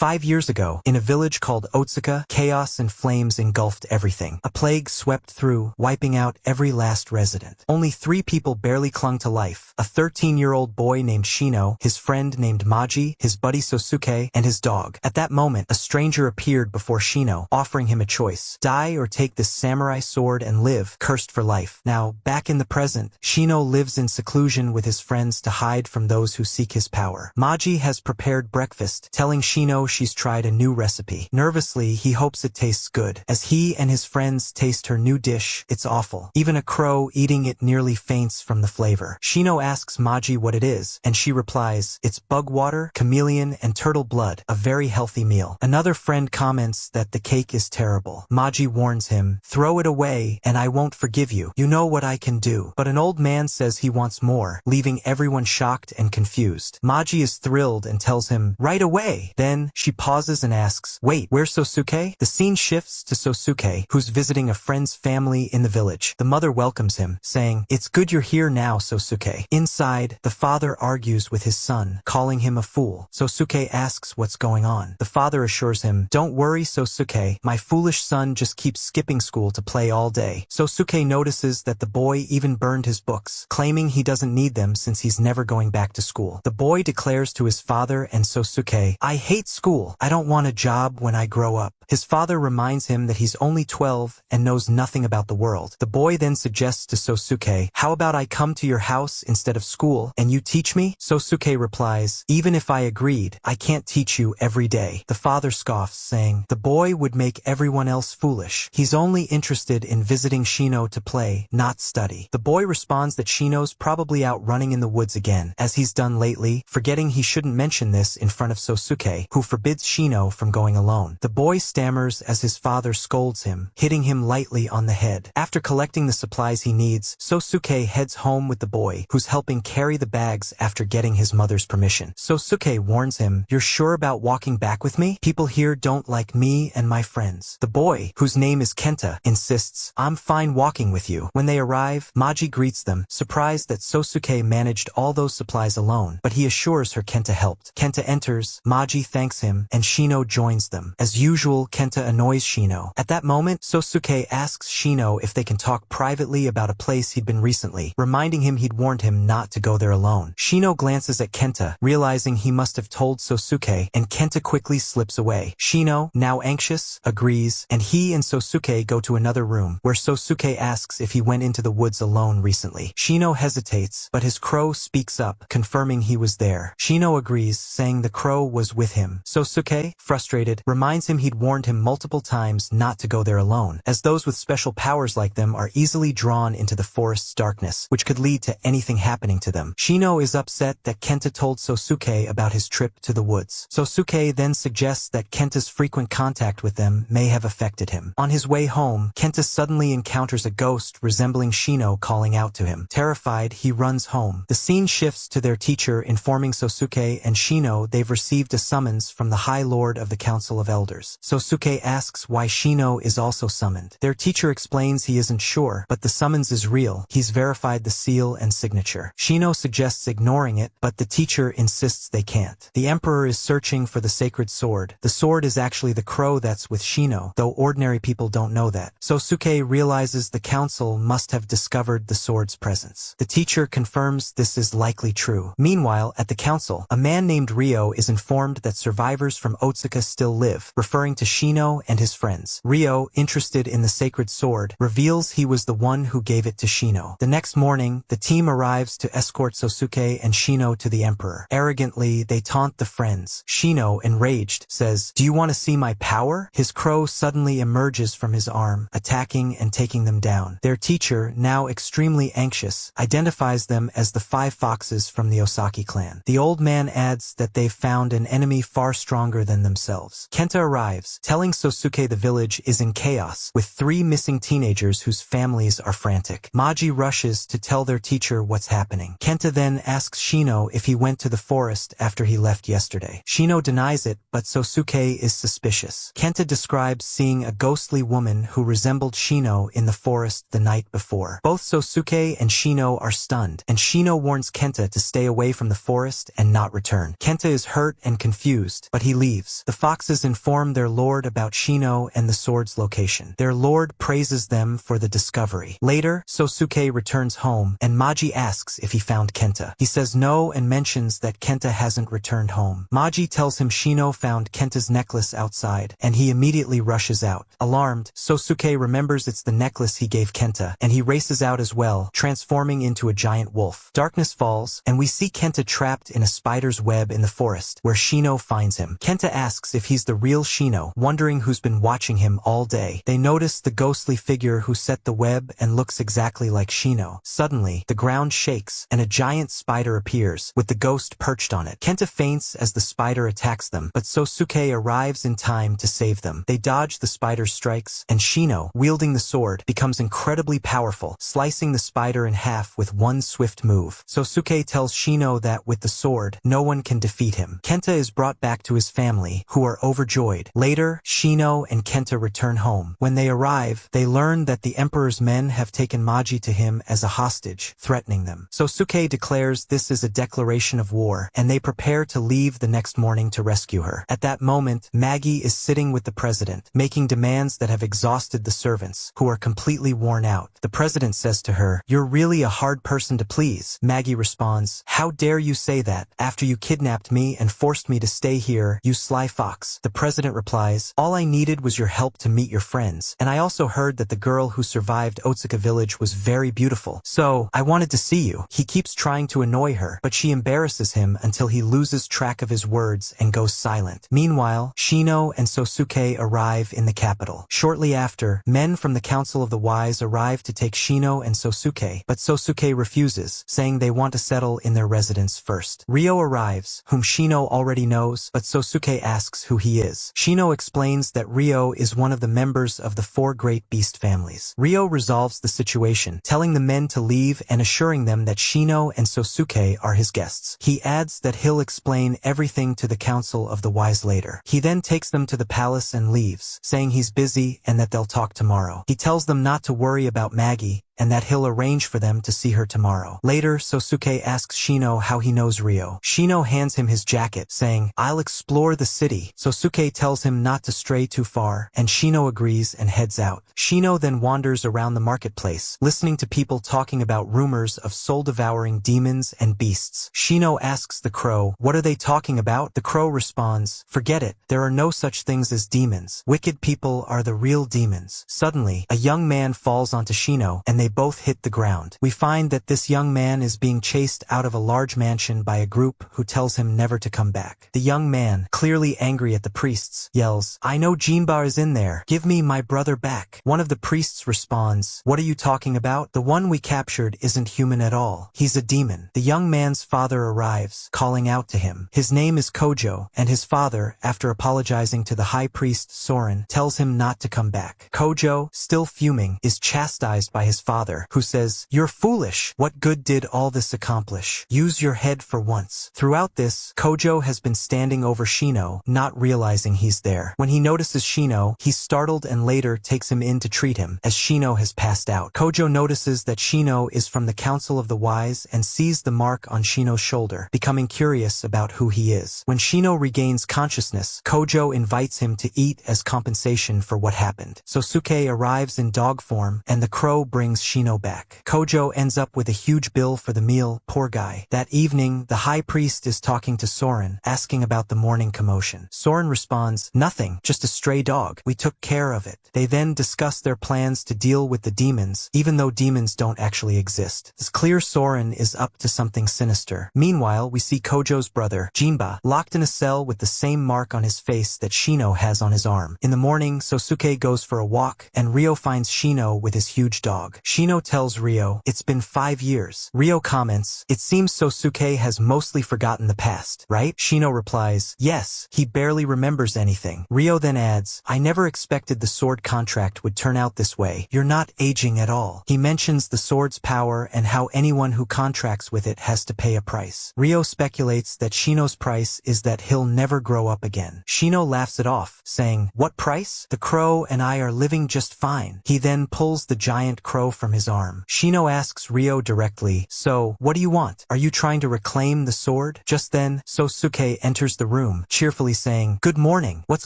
5 years ago, in a village called Otsuka, chaos and flames engulfed everything. A plague swept through, wiping out every last resident. Only 3 people barely clung to life: a 13-year-old boy named Shino, his friend named Maji, his buddy Sosuke, and his dog. At that moment, a stranger appeared before Shino, offering him a choice: die or take this samurai sword and live, cursed for life. Now, back in the present, Shino lives in seclusion with his friends to hide from those who seek his power. Maji has prepared breakfast, telling Shino she's tried a new recipe. Nervously, he hopes it tastes good. As he and his friends taste her new dish, it's awful. Even a crow eating it nearly faints from the flavor. Shino asks Maji what it is, and she replies, it's bug water, chameleon, and turtle blood, a very healthy meal. Another friend comments that the cake is terrible. Maji warns him, throw it away, and I won't forgive you. You know what I can do. But an old man says he wants more, leaving everyone shocked and confused. Maji is thrilled and tells him, right away. Then, she pauses and asks, wait, where's Sosuke? The scene shifts to Sosuke, who's visiting a friend's family in the village. The mother welcomes him, saying, it's good you're here now, Sosuke. Inside, the father argues with his son, calling him a fool. Sosuke asks what's going on. The father assures him, don't worry, Sosuke, my foolish son just keeps skipping school to play all day. Sosuke notices that the boy even burned his books, claiming he doesn't need them since he's never going back to school. The boy declares to his father and Sosuke, I hate school. I don't want a job when I grow up. His father reminds him that he's only 12 and knows nothing about the world. The boy then suggests to Sosuke, how about I come to your house instead of school, and you teach me? Sosuke replies, even if I agreed, I can't teach you every day. The father scoffs, saying, the boy would make everyone else foolish. He's only interested in visiting Shino to play, not study. The boy responds that Shino's probably out running in the woods again, as he's done lately, forgetting he shouldn't mention this in front of Sosuke, who forbids Shino from going alone. The boy stammers as his father scolds him, hitting him lightly on the head. After collecting the supplies he needs, Sosuke heads home with the boy, who's helping carry the bags after getting his mother's permission. Sosuke warns him, you're sure about walking back with me? People here don't like me and my friends. The boy, whose name is Kenta, insists, I'm fine walking with you. When they arrive, Maji greets them, surprised that Sosuke managed all those supplies alone, but he assures her Kenta helped. Kenta enters, Maji thanks him, and Shino joins them. As usual, Kenta annoys Shino. At that moment, Sosuke asks Shino if they can talk privately about a place he'd been recently, reminding him he'd warned him not to go there alone. Shino glances at Kenta, realizing he must have told Sosuke, and Kenta quickly slips away. Shino, now anxious, agrees, and he and Sosuke go to another room, where Sosuke asks if he went into the woods alone recently. Shino hesitates, but his crow speaks up, confirming he was there. Shino agrees, saying the crow was with him. Sosuke, frustrated, reminds him he'd warned him multiple times not to go there alone, as those with special powers like them are easily drawn into the forest's darkness, which could lead to anything happening to them. Shino is upset that Kenta told Sosuke about his trip to the woods. Sosuke then suggests that Kenta's frequent contact with them may have affected him. On his way home, Kenta suddenly encounters a ghost resembling Shino calling out to him. Terrified, he runs home. The scene shifts to their teacher informing Sosuke and Shino they've received a summons from the High Lord of the Council of Elders. Sosuke asks why Shino is also summoned. Their teacher explains he isn't sure, but the summons is real. He's verified the seal and signature. Shino suggests ignoring it, but the teacher insists they can't. The Emperor is searching for the sacred sword. The sword is actually the crow that's with Shino, though ordinary people don't know that. Sosuke realizes the council must have discovered the sword's presence. The teacher confirms this is likely true. Meanwhile, at the council, a man named Ryo is informed that survivors from Otsuka still live, referring to Shino and his friends. Ryo, interested in the sacred sword, reveals he was the one who gave it to Shino. The next morning, the team arrives to escort Sosuke and Shino to the Emperor. Arrogantly, they taunt the friends. Shino, enraged, says, do you want to see my power? His crow suddenly emerges from his arm, attacking and taking them down. Their teacher, now extremely anxious, identifies them as the 5 foxes from the Osaki clan. The old man adds that they've found an enemy far stronger than themselves. Kenta arrives, telling Sosuke the village is in chaos, with 3 missing teenagers whose families are frantic. Maji rushes to tell their teacher what's happening. Kenta then asks Shino if he went to the forest after he left yesterday. Shino denies it, but Sosuke is suspicious. Kenta describes seeing a ghostly woman who resembled Shino in the forest the night before. Both Sosuke and Shino are stunned, and Shino warns Kenta to stay away from the forest and not return. Kenta is hurt and confused, but he leaves. The foxes inform their lord about Shino and the sword's location. Their lord praises them for the discovery. Later, Sosuke returns home, and Maji asks if he found Kenta. He says no and mentions that Kenta hasn't returned home. Maji tells him Shino found Kenta's necklace outside, and he immediately rushes out. Alarmed, Sosuke remembers it's the necklace he gave Kenta, and he races out as well, transforming into a giant wolf. Darkness falls, and we see Kenta trapped in a spider's web in the forest, where Shino finds him. Kenta asks if he's the real Shino, wondering who's been watching him all day. They notice the ghostly figure who set the web and looks exactly like Shino. Suddenly, the ground shakes, and a giant spider appears, with the ghost perched on it. Kenta faints as the spider attacks them, but Sosuke arrives in time to save them. They dodge the spider's strikes, and Shino, wielding the sword, becomes incredibly powerful, slicing the spider in half with one swift move. Sosuke tells Shino that with the sword, no one can defeat him. Kenta is brought back to his family, who are overjoyed. Later, Shino and Kenta return home. When they arrive, they learn that the Emperor's men have taken Maji to him as a hostage, threatening them. Sosuke declares this is a declaration of war, and they prepare to leave the next morning to rescue her. At that moment, Maggie is sitting with the president, making demands that have exhausted the servants, who are completely worn out. The president says to her, "You're really a hard person to please." Maggie responds, "How dare you say that, after you kidnapped me and forced me to stay here, you sly fox." The president replies, "All I needed was your help to meet your friends, and I also heard that the girl who survived Otsuka village was very beautiful, so I wanted to see you." He keeps trying to annoy her, but she embarrasses him until he loses track of his words and goes silent. Meanwhile, Shino and Sosuke arrive in the capital. Shortly after, men from the Council of the Wise arrive to take Shino and Sosuke, but Sosuke refuses, saying they want to settle in their residence first. Ryo arrives, whom Shino already knows, but Sosuke asks who he is. Shino explains that Ryo is one of the members of the 4 great beast families. Ryo resolves the situation, telling the men to leave and assuring them that Shino and Sosuke are his guests. He adds that he'll explain everything to the Council of the Wise later. He then takes them to the palace and leaves, saying he's busy and that they'll talk tomorrow. He tells them not to worry about Maggie, and that he'll arrange for them to see her tomorrow. Later, Sosuke asks Shino how he knows Ryo. Shino hands him his jacket, saying, "I'll explore the city." Sosuke tells him not to stray too far, and Shino agrees and heads out. Shino then wanders around the marketplace, listening to people talking about rumors of soul-devouring demons and beasts. Shino asks the crow, "What are they talking about?" The crow responds, "Forget it, there are no such things as demons. Wicked people are the real demons." Suddenly, a young man falls onto Shino, and they both hit the ground. We find that this young man is being chased out of a large mansion by a group who tells him never to come back. The young man, clearly angry at the priests, yells, "I know Jinba is in there. Give me my brother back." One of the priests responds, "What are you talking about? The one we captured isn't human at all. He's a demon." The young man's father arrives, calling out to him. His name is Kojo, and his father, after apologizing to the high priest Siren, tells him not to come back. Kojo, still fuming, is chastised by his father, who says, "You're foolish. What good did all this accomplish? Use your head for once." Throughout this, Kojo has been standing over Shino, not realizing he's there. When he notices Shino, he's startled and later takes him in to treat him, as Shino has passed out. Kojo notices that Shino is from the Council of the Wise and sees the mark on Shino's shoulder, becoming curious about who he is. When Shino regains consciousness, Kojo invites him to eat as compensation for what happened. Sosuke arrives in dog form, and the crow brings Shino back. Kojo ends up with a huge bill for the meal, poor guy. That evening, the high priest is talking to Soren, asking about the morning commotion. Soren responds, "Nothing, just a stray dog. We took care of it." They then discuss their plans to deal with the demons, even though demons don't actually exist. It's clear Soren is up to something sinister. Meanwhile, we see Kojo's brother, Jinba, locked in a cell with the same mark on his face that Shino has on his arm. In the morning, Sosuke goes for a walk, and Ryo finds Shino with his huge dog. Shino tells Ryo, "It's been 5 years. Ryo comments, "It seems Sosuke has mostly forgotten the past, right?" Shino replies, "Yes, he barely remembers anything." Ryo then adds, "I never expected the sword contract would turn out this way. You're not aging at all." He mentions the sword's power and how anyone who contracts with it has to pay a price. Ryo speculates that Shino's price is that he'll never grow up again. Shino laughs it off, saying, "What price? The crow and I are living just fine." He then pulls the giant crow from his arm. Shino asks Ryo directly, "So, what do you want? Are you trying to reclaim the sword?" Just then, Sosuke enters the room, cheerfully saying, "Good morning. What's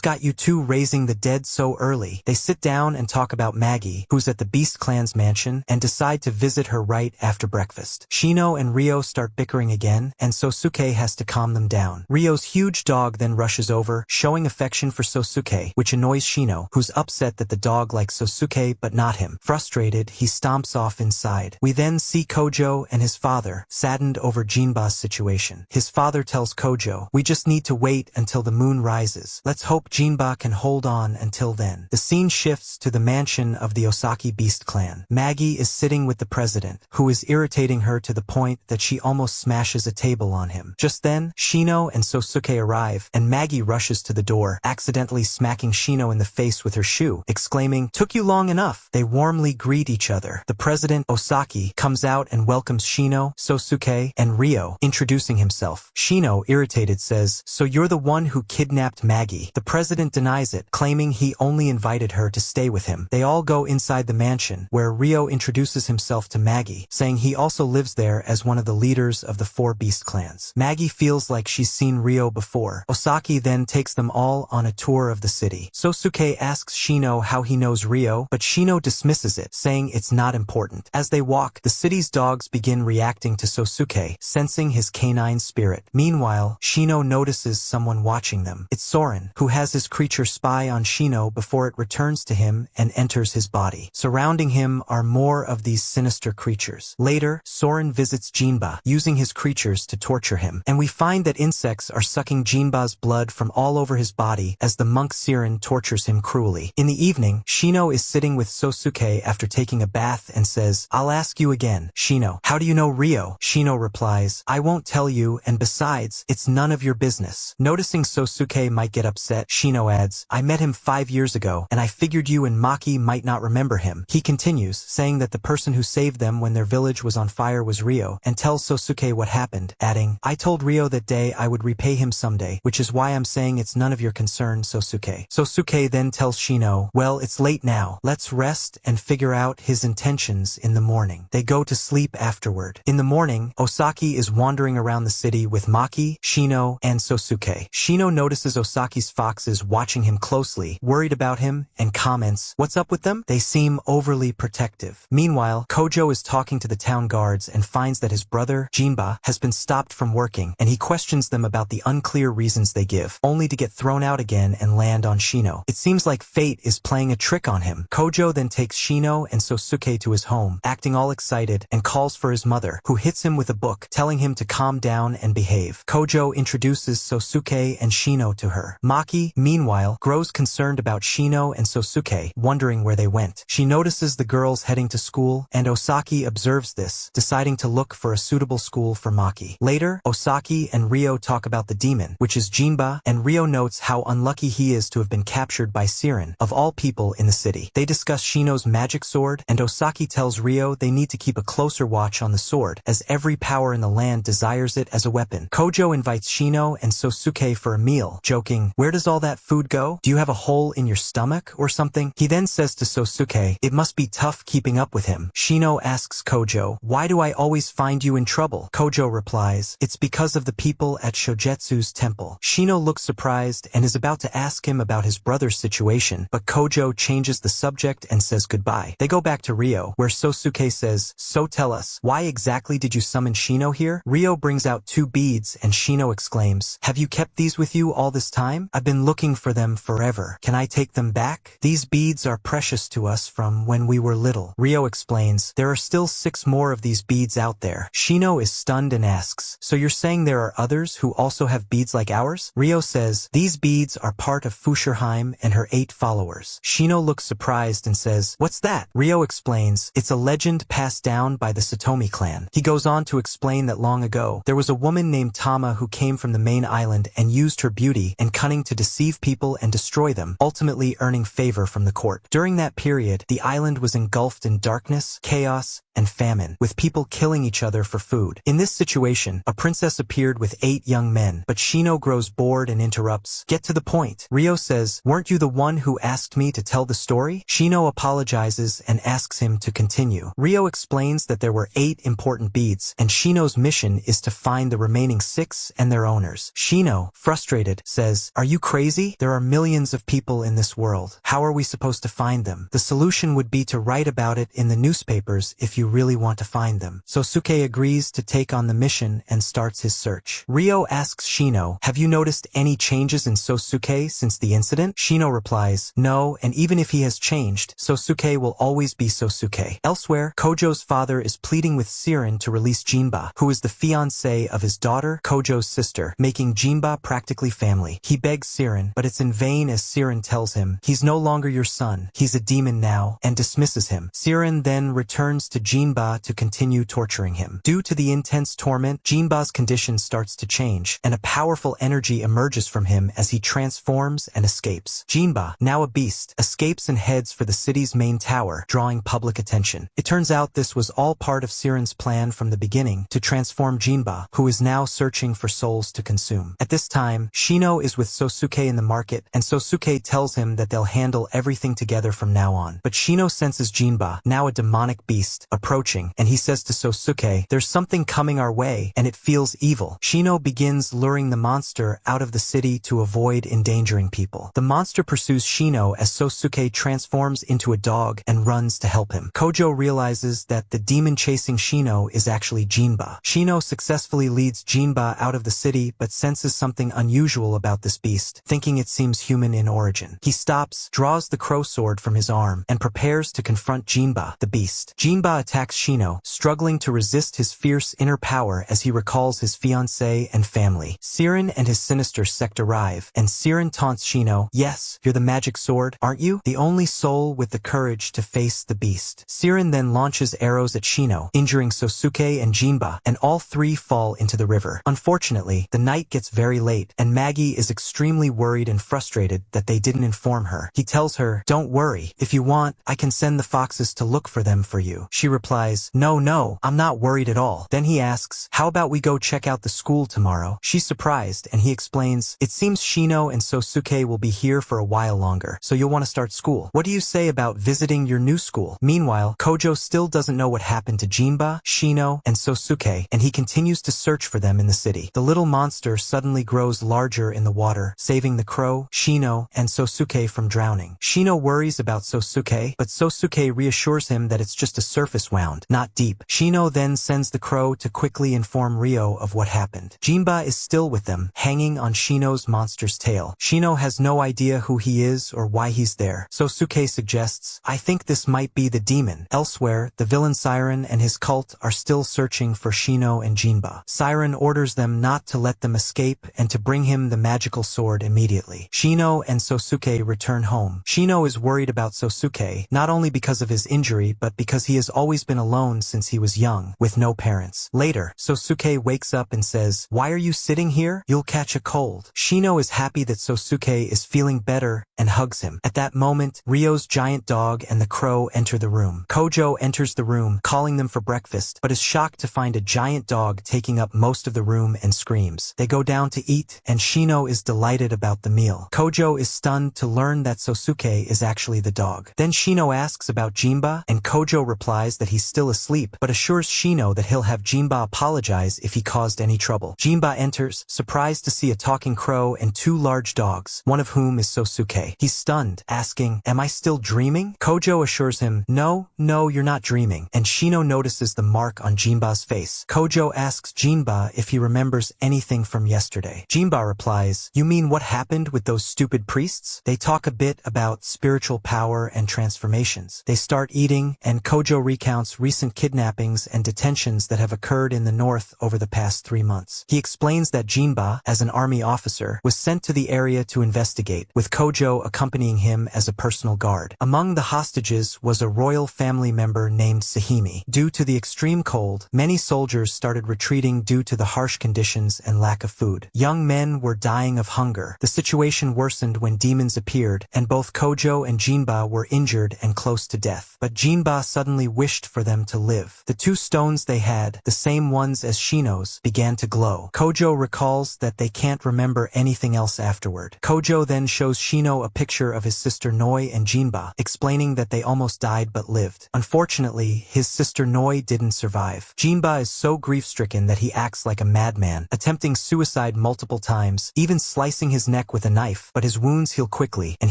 got you two raising the dead so early?" They sit down and talk about Maggie, who's at the Beast Clan's mansion, and decide to visit her right after breakfast. Shino and Ryo start bickering again, and Sosuke has to calm them down. Ryo's huge dog then rushes over, showing affection for Sosuke, which annoys Shino, who's upset that the dog likes Sosuke but not him. Frustrated, he stomps off inside. We then see Kojo and his father, saddened over Jinba's situation. His father tells Kojo, "We just need to wait until the moon rises. Let's hope Jinba can hold on until then." The scene shifts to the mansion of the Osaki Beast Clan. Maggie is sitting with the president, who is irritating her to the point that she almost smashes a table on him. Just then, Shino and Sosuke arrive, and Maggie rushes to the door, accidentally smacking Shino in the face with her shoe, exclaiming, "Took you long enough." They warmly greet each other. The president, Osaki, comes out and welcomes Shino, Sosuke, and Ryo, introducing himself. Shino, irritated, says, "So you're the one who kidnapped Maggie." The president denies it, claiming he only invited her to stay with him. They all go inside the mansion, where Ryo introduces himself to Maggie, saying he also lives there as one of the leaders of the 4 Beast Clans. Maggie feels like she's seen Ryo before. Osaki then takes them all on a tour of the city. Sosuke asks Shino how he knows Ryo, but Shino dismisses it, saying it's not important. As they walk, the city's dogs begin reacting to Sosuke, sensing his canine spirit. Meanwhile, Shino notices someone watching them. It's Siren, who has his creature spy on Shino before it returns to him and enters his body. Surrounding him are more of these sinister creatures. Later, Siren visits Jinba, using his creatures to torture him, and we find that insects are sucking Jinba's blood from all over his body as the monk Siren tortures him cruelly. In the evening, Shino is sitting with Sosuke after taking a bath and says, "I'll ask you again, Shino, how do you know Ryo?" Shino replies, "I won't tell you, and besides, it's none of your business." Noticing Sosuke might get upset, Shino adds, "I met him 5 years ago, and I figured you and Maki might not remember him." He continues, saying that the person who saved them when their village was on fire was Ryo, and tells Sosuke what happened, adding, "I told Ryo that day I would repay him someday, which is why I'm saying it's none of your concern, Sosuke." Sosuke then tells Shino, "Well, it's late now. Let's rest and figure out his intentions in the morning." They go to sleep afterward. In the morning, Osaki is wandering around the city with Maki, Shino, and Sosuke. Shino notices Osaki's foxes watching him closely, worried about him, and comments, "What's up with them? They seem overly protective." Meanwhile, Kojo is talking to the town guards and finds that his brother, Jinba, has been stopped from working, and he questions them about the unclear reasons they give, only to get thrown out again and land on Shino. It seems like fate is playing a trick on him. Kojo then takes Shino and Sosuke to his home, acting all excited, and calls for his mother, who hits him with a book, telling him to calm down and behave. Kojo introduces Sosuke and Shino to her. Maki, meanwhile, grows concerned about Shino and Sosuke, wondering where they went. She notices the girls heading to school, and Osaki observes this, deciding to look for a suitable school for Maki. Later, Osaki and Ryo talk about the demon, which is Jinba, and Ryo notes how unlucky he is to have been captured by Siren, of all people in the city. They discuss Shino's magic sword, and Osaki tells Ryo they need to keep a closer watch on the sword, as every power in the land desires it as a weapon. Kojo invites Shino and Sosuke for a meal, joking, "Where does all that food go? Do you have a hole in your stomach or something?" He then says to Sosuke, "It must be tough keeping up with him." Shino asks Kojo, "Why do I always find you in trouble?" Kojo replies, "It's because of the people at Shojetsu's temple." Shino looks surprised and is about to ask him about his brother's situation, but Kojo changes the subject and says goodbye. They go back to Ryo, where Sosuke says, "So tell us, why exactly did you summon Shino here?" Ryo brings out 2 beads and Shino exclaims, "Have you kept these with you all this time? I've been looking for them forever. Can I take them back? These beads are precious to us from when we were little." Ryo explains, "There are still 6 more of these beads out there." Shino is stunned and asks, "So you're saying there are others who also have beads like ours?" Ryo says, "These beads are part of Fushirheim and her 8 followers." Shino looks surprised and says, "What's that?" Ryo explains, "It's a legend passed down by the Satomi clan." He goes on to explain that long ago, there was a woman named Tama who came from the main island and used her beauty and cunning to deceive people and destroy them, ultimately earning favor from the court. During that period, the island was engulfed in darkness, chaos, and famine, with people killing each other for food. In this situation, a princess appeared with 8 young men, but Shino grows bored and interrupts, "Get to the point." Ryo says, "Weren't you the one who asked me to tell the story?" Shino apologizes and asks him him to continue. Ryo explains that there were 8 important beads, and Shino's mission is to find the remaining 6 and their owners. Shino, frustrated, says, "Are you crazy? There are millions of people in this world. How are we supposed to find them? The solution would be to write about it in the newspapers if you really want to find them." Sosuke agrees to take on the mission and starts his search. Ryo asks Shino, "Have you noticed any changes in Sosuke since the incident?" Shino replies, "No, and even if he has changed, Sosuke will always be Sosuke." Elsewhere, Kojo's father is pleading with Siren to release Jinba, who is the fiancé of his daughter, Kojo's sister, making Jinba practically family. He begs Siren, but it's in vain as Siren tells him, "He's no longer your son, he's a demon now," and dismisses him. Siren then returns to Jinba to continue torturing him. Due to the intense torment, Jinba's condition starts to change, and a powerful energy emerges from him as he transforms and escapes. Jinba, now a beast, escapes and heads for the city's main tower, drawing public attention. It turns out this was all part of Siren's plan from the beginning to transform Jinba, who is now searching for souls to consume. At this time, Shino is with Sosuke in the market, and Sosuke tells him that they'll handle everything together from now on. But Shino senses Jinba, now a demonic beast, approaching, and he says to Sosuke, "There's something coming our way, and it feels evil." Shino begins luring the monster out of the city to avoid endangering people. The monster pursues Shino as Sosuke transforms into a dog and runs to help him. Kojo realizes that the demon chasing Shino is actually Jinba. Shino successfully leads Jinba out of the city but senses something unusual about this beast, thinking it seems human in origin. He stops, draws the crow sword from his arm, and prepares to confront Jinba, the beast. Jinba attacks Shino, struggling to resist his fierce inner power as he recalls his fiancé and family. Siren and his sinister sect arrive, and Siren taunts Shino, "Yes, you're the magic sword, aren't you? The only soul with the courage to face the beast." Siren then launches arrows at Shino, injuring Sosuke and Jinba, and all 3 fall into the river. Unfortunately, the night gets very late, and Maggie is extremely worried and frustrated that they didn't inform her. He tells her, "Don't worry, if you want, I can send the foxes to look for them for you." She replies, No, I'm not worried at all." Then he asks, "How about we go check out the school tomorrow?" She's surprised, and he explains, "It seems Shino and Sosuke will be here for a while longer, so you'll want to start school. What do you say about visiting your new school?" Meanwhile, Kojo still doesn't know what happened to Jinba, Shino, and Sosuke, and he continues to search for them in the city. The little monster suddenly grows larger in the water, saving the crow, Shino, and Sosuke from drowning. Shino worries about Sosuke, but Sosuke reassures him that it's just a surface wound, not deep. Shino then sends the crow to quickly inform Ryo of what happened. Jinba is still with them, hanging on Shino's monster's tail. Shino has no idea who he is or why he's there. Sosuke suggests, "I think this might be the demon." Elsewhere, the villain Siren and his cult are still searching for Shino and Jinba. Siren orders them not to let them escape and to bring him the magical sword immediately. Shino and Sosuke return home. Shino is worried about Sosuke, not only because of his injury but because he has always been alone since he was young, with no parents. Later, Sosuke wakes up and says, "Why are you sitting here? You'll catch a cold." Shino is happy that Sosuke is feeling better and hugs him. At that moment, Ryo's giant dog and the crow enter the room. Kojo enters the room, calling them for breakfast, but is shocked to find a giant dog taking up most of the room and screams. They go down to eat, and Shino is delighted about the meal. Kojo is stunned to learn that Sosuke is actually the dog. Then Shino asks about Jinba, and Kojo replies that he's still asleep, but assures Shino that he'll have Jinba apologize if he caused any trouble. Jinba enters, surprised to see a talking crow and 2 large dogs, one of whom is Sosuke. He's stunned, asking, "Am I still dreaming?" Kojo assures him, No, you're not dreaming, and Shino notices the mark on Jinba's face. Kojo asks Jinba if he remembers anything from yesterday. Jinba replies, "You mean what happened with those stupid priests?" They talk a bit about spiritual power and transformations. They start eating, and Kojo recounts recent kidnappings and detentions that have occurred in the north over the past 3 months. He explains that Jinba, as an army officer, was sent to the area to investigate, with Kojo accompanying him as a personal guard. Among the hostages was a royal family member named Sahimi. Due to the extreme cold, many soldiers started retreating due to the harsh conditions and lack of food. Young men were dying of hunger. The situation worsened when demons appeared, and both Kojo and Jinba were injured and close to death. But Jinba suddenly wished for them to live. The 2 stones they had, the same ones as Shino's, began to glow. Kojo recalls that they can't remember anything else afterward. Kojo then shows Shino a picture of his sister Noi and Jinba, explaining that they almost died but lived. Unfortunately, his sister Noi didn't survive. Jinba is so grief-stricken that he acts like a madman, attempting suicide multiple times, even slicing his neck with a knife, but his wounds heal quickly and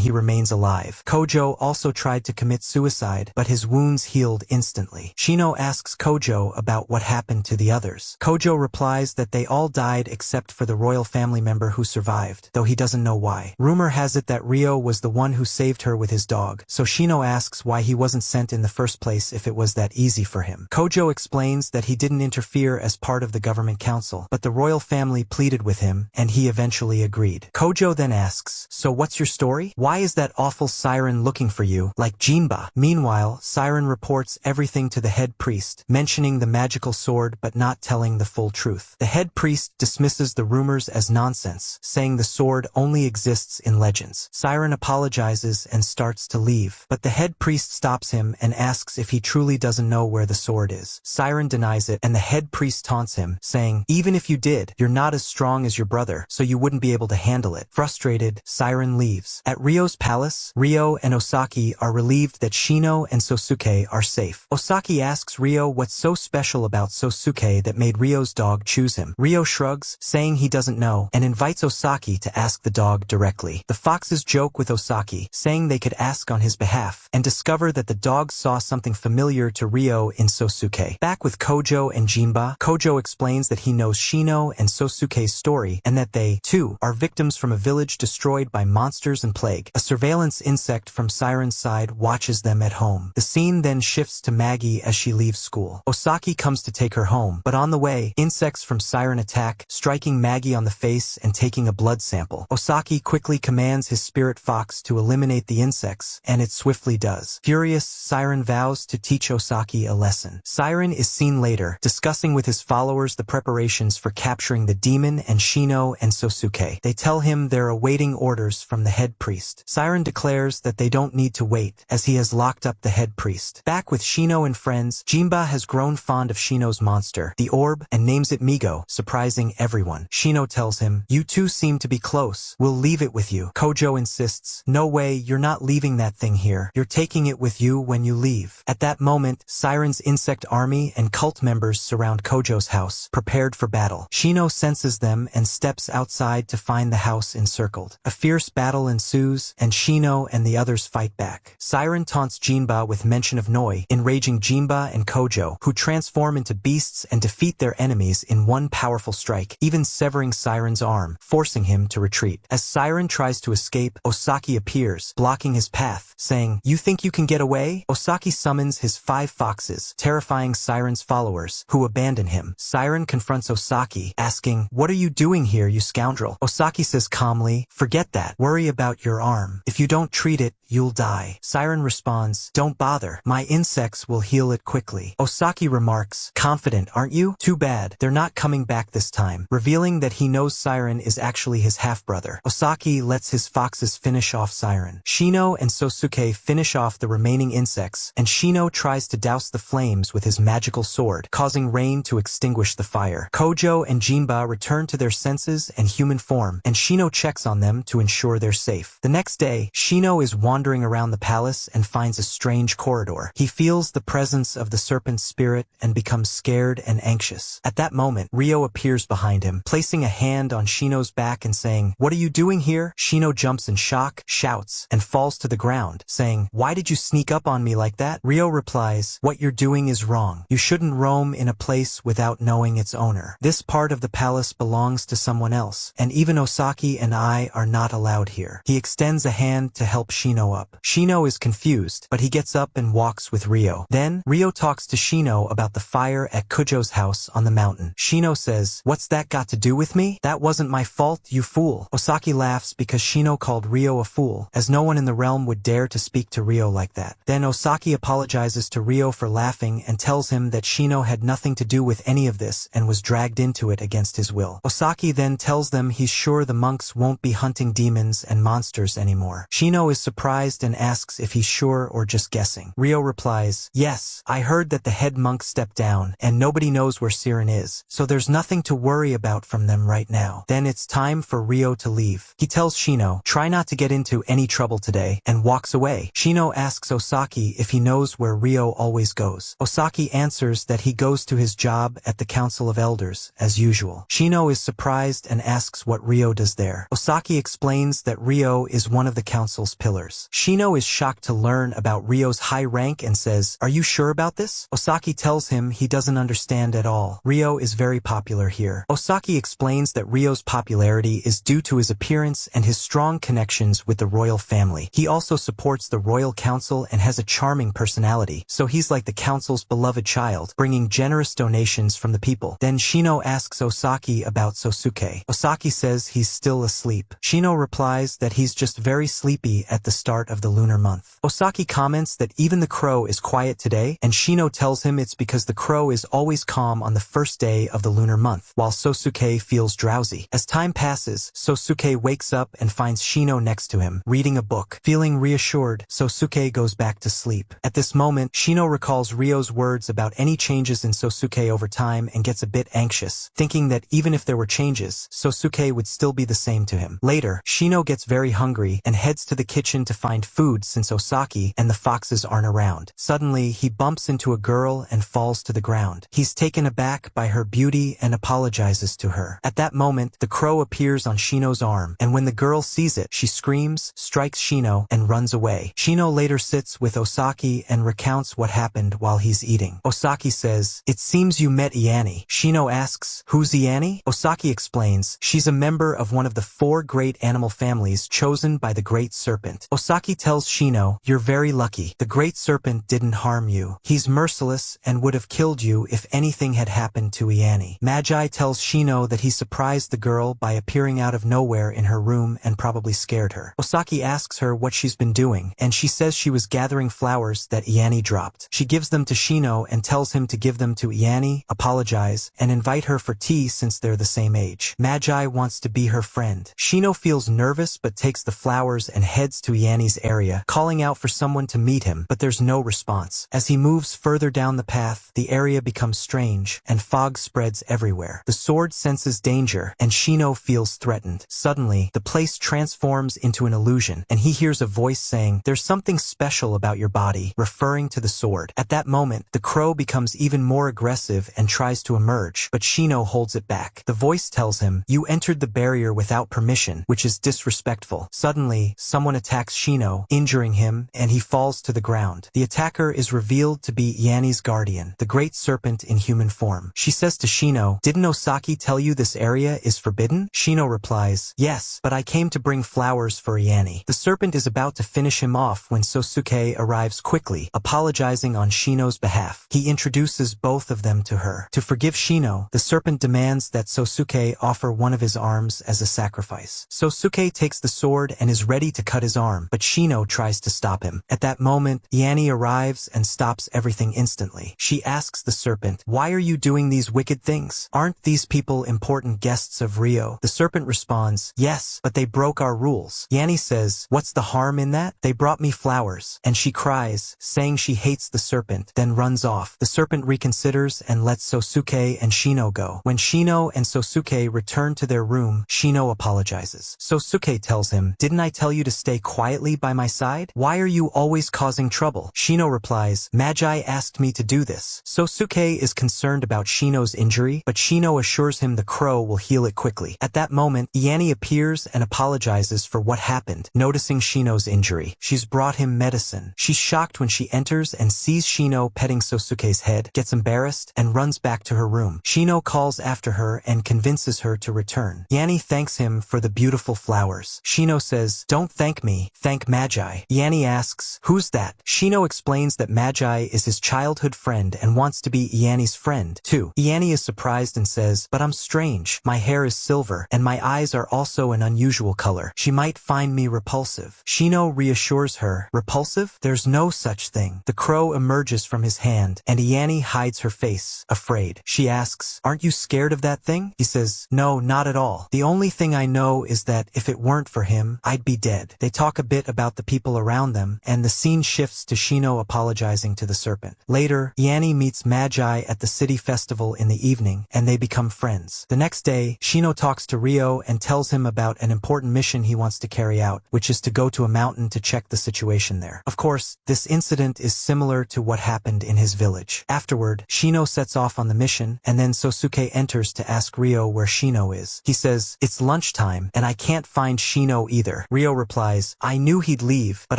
he remains alive. Kojo also tried to commit suicide, but his wounds healed instantly. Shino asks Kojo about what happened to the others. Kojo replies that they all died except for the royal family member who survived, though he doesn't know why. Rumor has it that Ryo was the one who saved her with his dog, so Shino asks why he wasn't sent in the first place if it was that easy for him. Kojo explains that he didn't interfere as part of the government council, but the royal family pleaded with him, and he eventually agreed. Kojo then asks, so what's your story? Why is that awful Siren looking for you, like Jinba? Meanwhile, Siren reports everything to the head priest, mentioning the magical sword but not telling the full truth. The head priest dismisses the rumors as nonsense, saying the sword only exists in legends. Siren apologizes and starts to leave, but the head priest stops him and asks if he truly doesn't know where the sword is. Siren denies it, and the head priest taunts him, saying, even if you did, you're not as strong as your brother, so you wouldn't be able to handle it. Frustrated, Siren leaves. At Ryo's palace, Ryo and Osaki are relieved that Shino and Sosuke are safe. Osaki asks Ryo what's so special about Sosuke that made Ryo's dog choose him. Ryo shrugs, saying he doesn't know, and invites Osaki to ask the dog directly. The foxes joke with Osaki, saying they could ask on his behalf, and discover that the dog saw something familiar to Ryo in Sosuke. Back with Kojo and Jinba, Kojo explains that he knows Shino and Sosuke's story, and that they, too, are victims from a village destroyed by monsters and plague. A surveillance insect from Siren's side watches them at home. The scene then shifts to Maggie as she leaves school. Osaki comes to take her home, but on the way, insects from Siren attack, striking Maggie on the face and taking a blood sample. Osaki quickly commands his spirit fox to eliminate the insects, and it swiftly does. Furious, Siren vows to teach Osaki a lesson. Siren is seen later, discussing with his followers the preparations for capturing the demon and Shino and Sosuke. They tell him they're awaiting orders from the head priest. Siren declares that they don't need to wait, as he has locked up the head priest. Back with Shino and friends, Jinba has grown fond of Shino's monster, the orb, and names it Migo, surprising everyone. Shino tells him, you two seem to be close. We'll leave it with you. Kojo insists, no way, you're not leaving that thing here. You're taking it with you when you leave. At that moment, Siren's insect army and cult members surround Kojo's house, prepared for battle. Shino senses them and steps outside to find the house encircled. A fierce battle ensues, and Shino and the others fight back. Siren taunts Jinba with mention of Noi, enraging Jinba and Kojo, who transform into beasts and defeat their enemies in one powerful strike, even severing Siren's arm, forcing him to retreat. As Siren tries to escape, Osaki appears, blocking his path, saying, you think you can get away? Osaki summons his 5 foxes, terrifying Siren's followers, who abandon him. Siren confronts Osaki, asking, what are you doing here, you scoundrel? Osaki says calmly, forget that. Worry about your arm. If you don't treat it, you'll die. Siren responds, don't bother. My insects will heal it quickly. Osaki remarks, confident, aren't you? Too bad. They're not coming back this time, revealing that he knows Siren is actually his half-brother. Osaki lets his foxes finish off Siren. Shino and Sosuke finish off the remaining insects, and Shino tries to douse the flames with his magical sword, causing rain to extinguish the fire. Kojo and Jinba return to their senses and human form, and Shino checks on them to ensure they're safe. The next day, Shino is wandering around the palace and finds a strange corridor. He feels the presence of the serpent spirit and becomes scared and anxious. At that moment, Ryo appears behind him, placing a hand on Shino's back and saying, what are you doing here? Shino jumps in shock, shouts, and falls to the ground, saying, why did you sneak up on me like that? Ryo replies, what you're doing is wrong. You shouldn't roam in a place without knowing its owner. This part of the palace belongs to someone else, and even Osaki and I are not allowed here. He extends a hand to help Shino up. Shino is confused, but he gets up and walks with Ryo. Then, Ryo talks to Shino about the fire at Kujo's house on the mountain. Shino says, what's that got to do with me? That wasn't my fault, you fool. Osaki laughs because Shino called Ryo a fool, as no one in the realm would dare to speak to Ryo like that. Then Osaki apologizes to Ryo for laughing and tells him that Shino had nothing to do with any of this and was dragged into it against his will. Osaki then tells them he's sure the monks won't be hunting demons and monsters anymore. Shino is surprised and asks if he's sure or just guessing. Ryo replies, yes, I heard that the head monk stepped down, and nobody knows where Siren is, so there's nothing to worry about from them right now. Then it's time for Ryo to leave. He tells Shino, try not to get into any trouble today, and walks away. Shino asks Osaki Osaki if he knows where Ryo always goes. Osaki answers that he goes to his job at the Council of Elders, as usual. Shino is surprised and asks what Ryo does there. Osaki explains that Ryo is one of the council's pillars. Shino is shocked to learn about Ryo's high rank and says, "Are you sure about this?" Osaki tells him he doesn't understand at all. Ryo is very popular here. Osaki explains that Ryo's popularity is due to his appearance and his strong connections with the royal family. He also supports the royal council and has a charming personality, so he's like the council's beloved child, bringing generous donations from the people. Then Shino asks Osaki about Sosuke. Osaki says he's still asleep. Shino replies that he's just very sleepy at the start of the lunar month. Osaki comments that even the crow is quiet today, and Shino tells him it's because the crow is always calm on the first day of the lunar month, while Sosuke feels drowsy. As time passes, Sosuke wakes up and finds Shino next to him, reading a book. Feeling reassured, Sosuke goes back to sleep. At this moment, Shino recalls Ryo's words about any changes in Sosuke over time and gets a bit anxious, thinking that even if there were changes, Sosuke would still be the same to him. Later, Shino gets very hungry and heads to the kitchen to find food since Osaki and the foxes aren't around. Suddenly, he bumps into a girl and falls to the ground. He's taken aback by her beauty and apologizes to her. At that moment, the crow appears on Shino's arm, and when the girl sees it, she screams, strikes Shino, and runs away. Shino later sits with Osaki and recounts what happened while he's eating. Osaki says, "It seems you met Iani." Shino asks, "Who's Iani?" Osaki explains, she's a member of one of the 4 great animal families chosen by the Great Serpent. Osaki tells Shino, "You're very lucky. The Great Serpent didn't harm you. He's merciless and would have killed you if anything had happened to Iani." Magi tells Shino that he surprised the girl by appearing out of nowhere in her room and probably scared her. Osaki asks her what she's been doing, and she says she was gathering flowers that Iani dropped. She gives them to Shino and tells him to give them to Iani, apologize, and invite her for tea since they're the same age. Magi wants to be her friend. Shino feels nervous but takes the flowers and heads to Iani's area, calling out for someone to meet him, but there's no response. As he moves further down the path, the area becomes strange, and fog spreads everywhere. The sword senses danger, and Shino feels threatened. Suddenly, the place transforms into an illusion, and he hears a voice saying, "There's something special about your body," referring to the sword. At that moment, the crow becomes even more aggressive and tries to emerge, but Shino holds it back. The voice tells him, "You entered the barrier without permission, which is disrespectful." Suddenly, someone attacks Shino, injuring him, and he falls to the ground. The attacker is revealed to be Iani's guardian, the Great Serpent in human form. She says to Shino, "Didn't Osaki tell you this area is forbidden?" Shino replies, "Yes, but I came to bring flowers for Iani." The serpent is about to finish him off when Sosuke arrives quickly, apologizing on Shino's behalf. He introduces both of them to her. To forgive Shino, the serpent demands that Sosuke offer one of his arms as a sacrifice. Sosuke takes the sword and is ready to cut his arm, but Shino tries to stop him. At that moment, Iani arrives and stops everything instantly. She asks the serpent, "Why are you doing these wicked things? Aren't these people important guests of Ryo?" The serpent responds, "Yes, but they broke our rules." Iani says, "What's the harm in that? They brought me flowers." And she cries, saying she hates the serpent, then runs off. The serpent reconsiders and lets Sosuke and Shino go. When Shino and Sosuke return to their room, Shino apologizes. Sosuke tells him, "Didn't I tell you to stay quietly by my side? Why are you always causing trouble?" Shino replies, "Magi asked me to do this." Sosuke is concerned about Shino's injury, but Shino assures him the crow will heal it quickly. At that moment, Iani appears and apologizes for what happened, noticing Shino's injury. She's brought him medicine. She's shocked when she enters and sees Shino petting Sosuke's head, gets embarrassed, and runs back to her room. Shino calls after her and convinces her to return. Iani thanks him for the beautiful flowers. Shino says, "Don't thank me, thank Magi." Iani asks, "Who's that?" Shino explains that Magi is his childhood friend and wants to be Iani's friend, too. Iani is surprised and says, "But I'm strange. My hair is silver, and my eyes are also an unusual color. She might find me repulsive." Shino reassures her, "Repulsive? There's no such thing." The crow emerges from his hand, and Iani hides her face, afraid. She asks, "Aren't you scared of that thing?" He says, "No, not at all. The only thing I know is that if it weren't for him, I'd be dead." They talk a bit about the people around them, and the scene shifts to Shino apologizing to the serpent. Later, Iani meets Magi at the city festival in the evening, and they become friends. The next day, Shino talks to Ryo and tells him about an important mission he wants to carry out, which is to go to a mountain to check the situation there. Of course, course, this incident is similar to what happened in his village. Afterward, Shino sets off on the mission, and then Sosuke enters to ask Ryo where Shino is. He says, "It's lunchtime, and I can't find Shino either." Ryo replies, "I knew he'd leave, but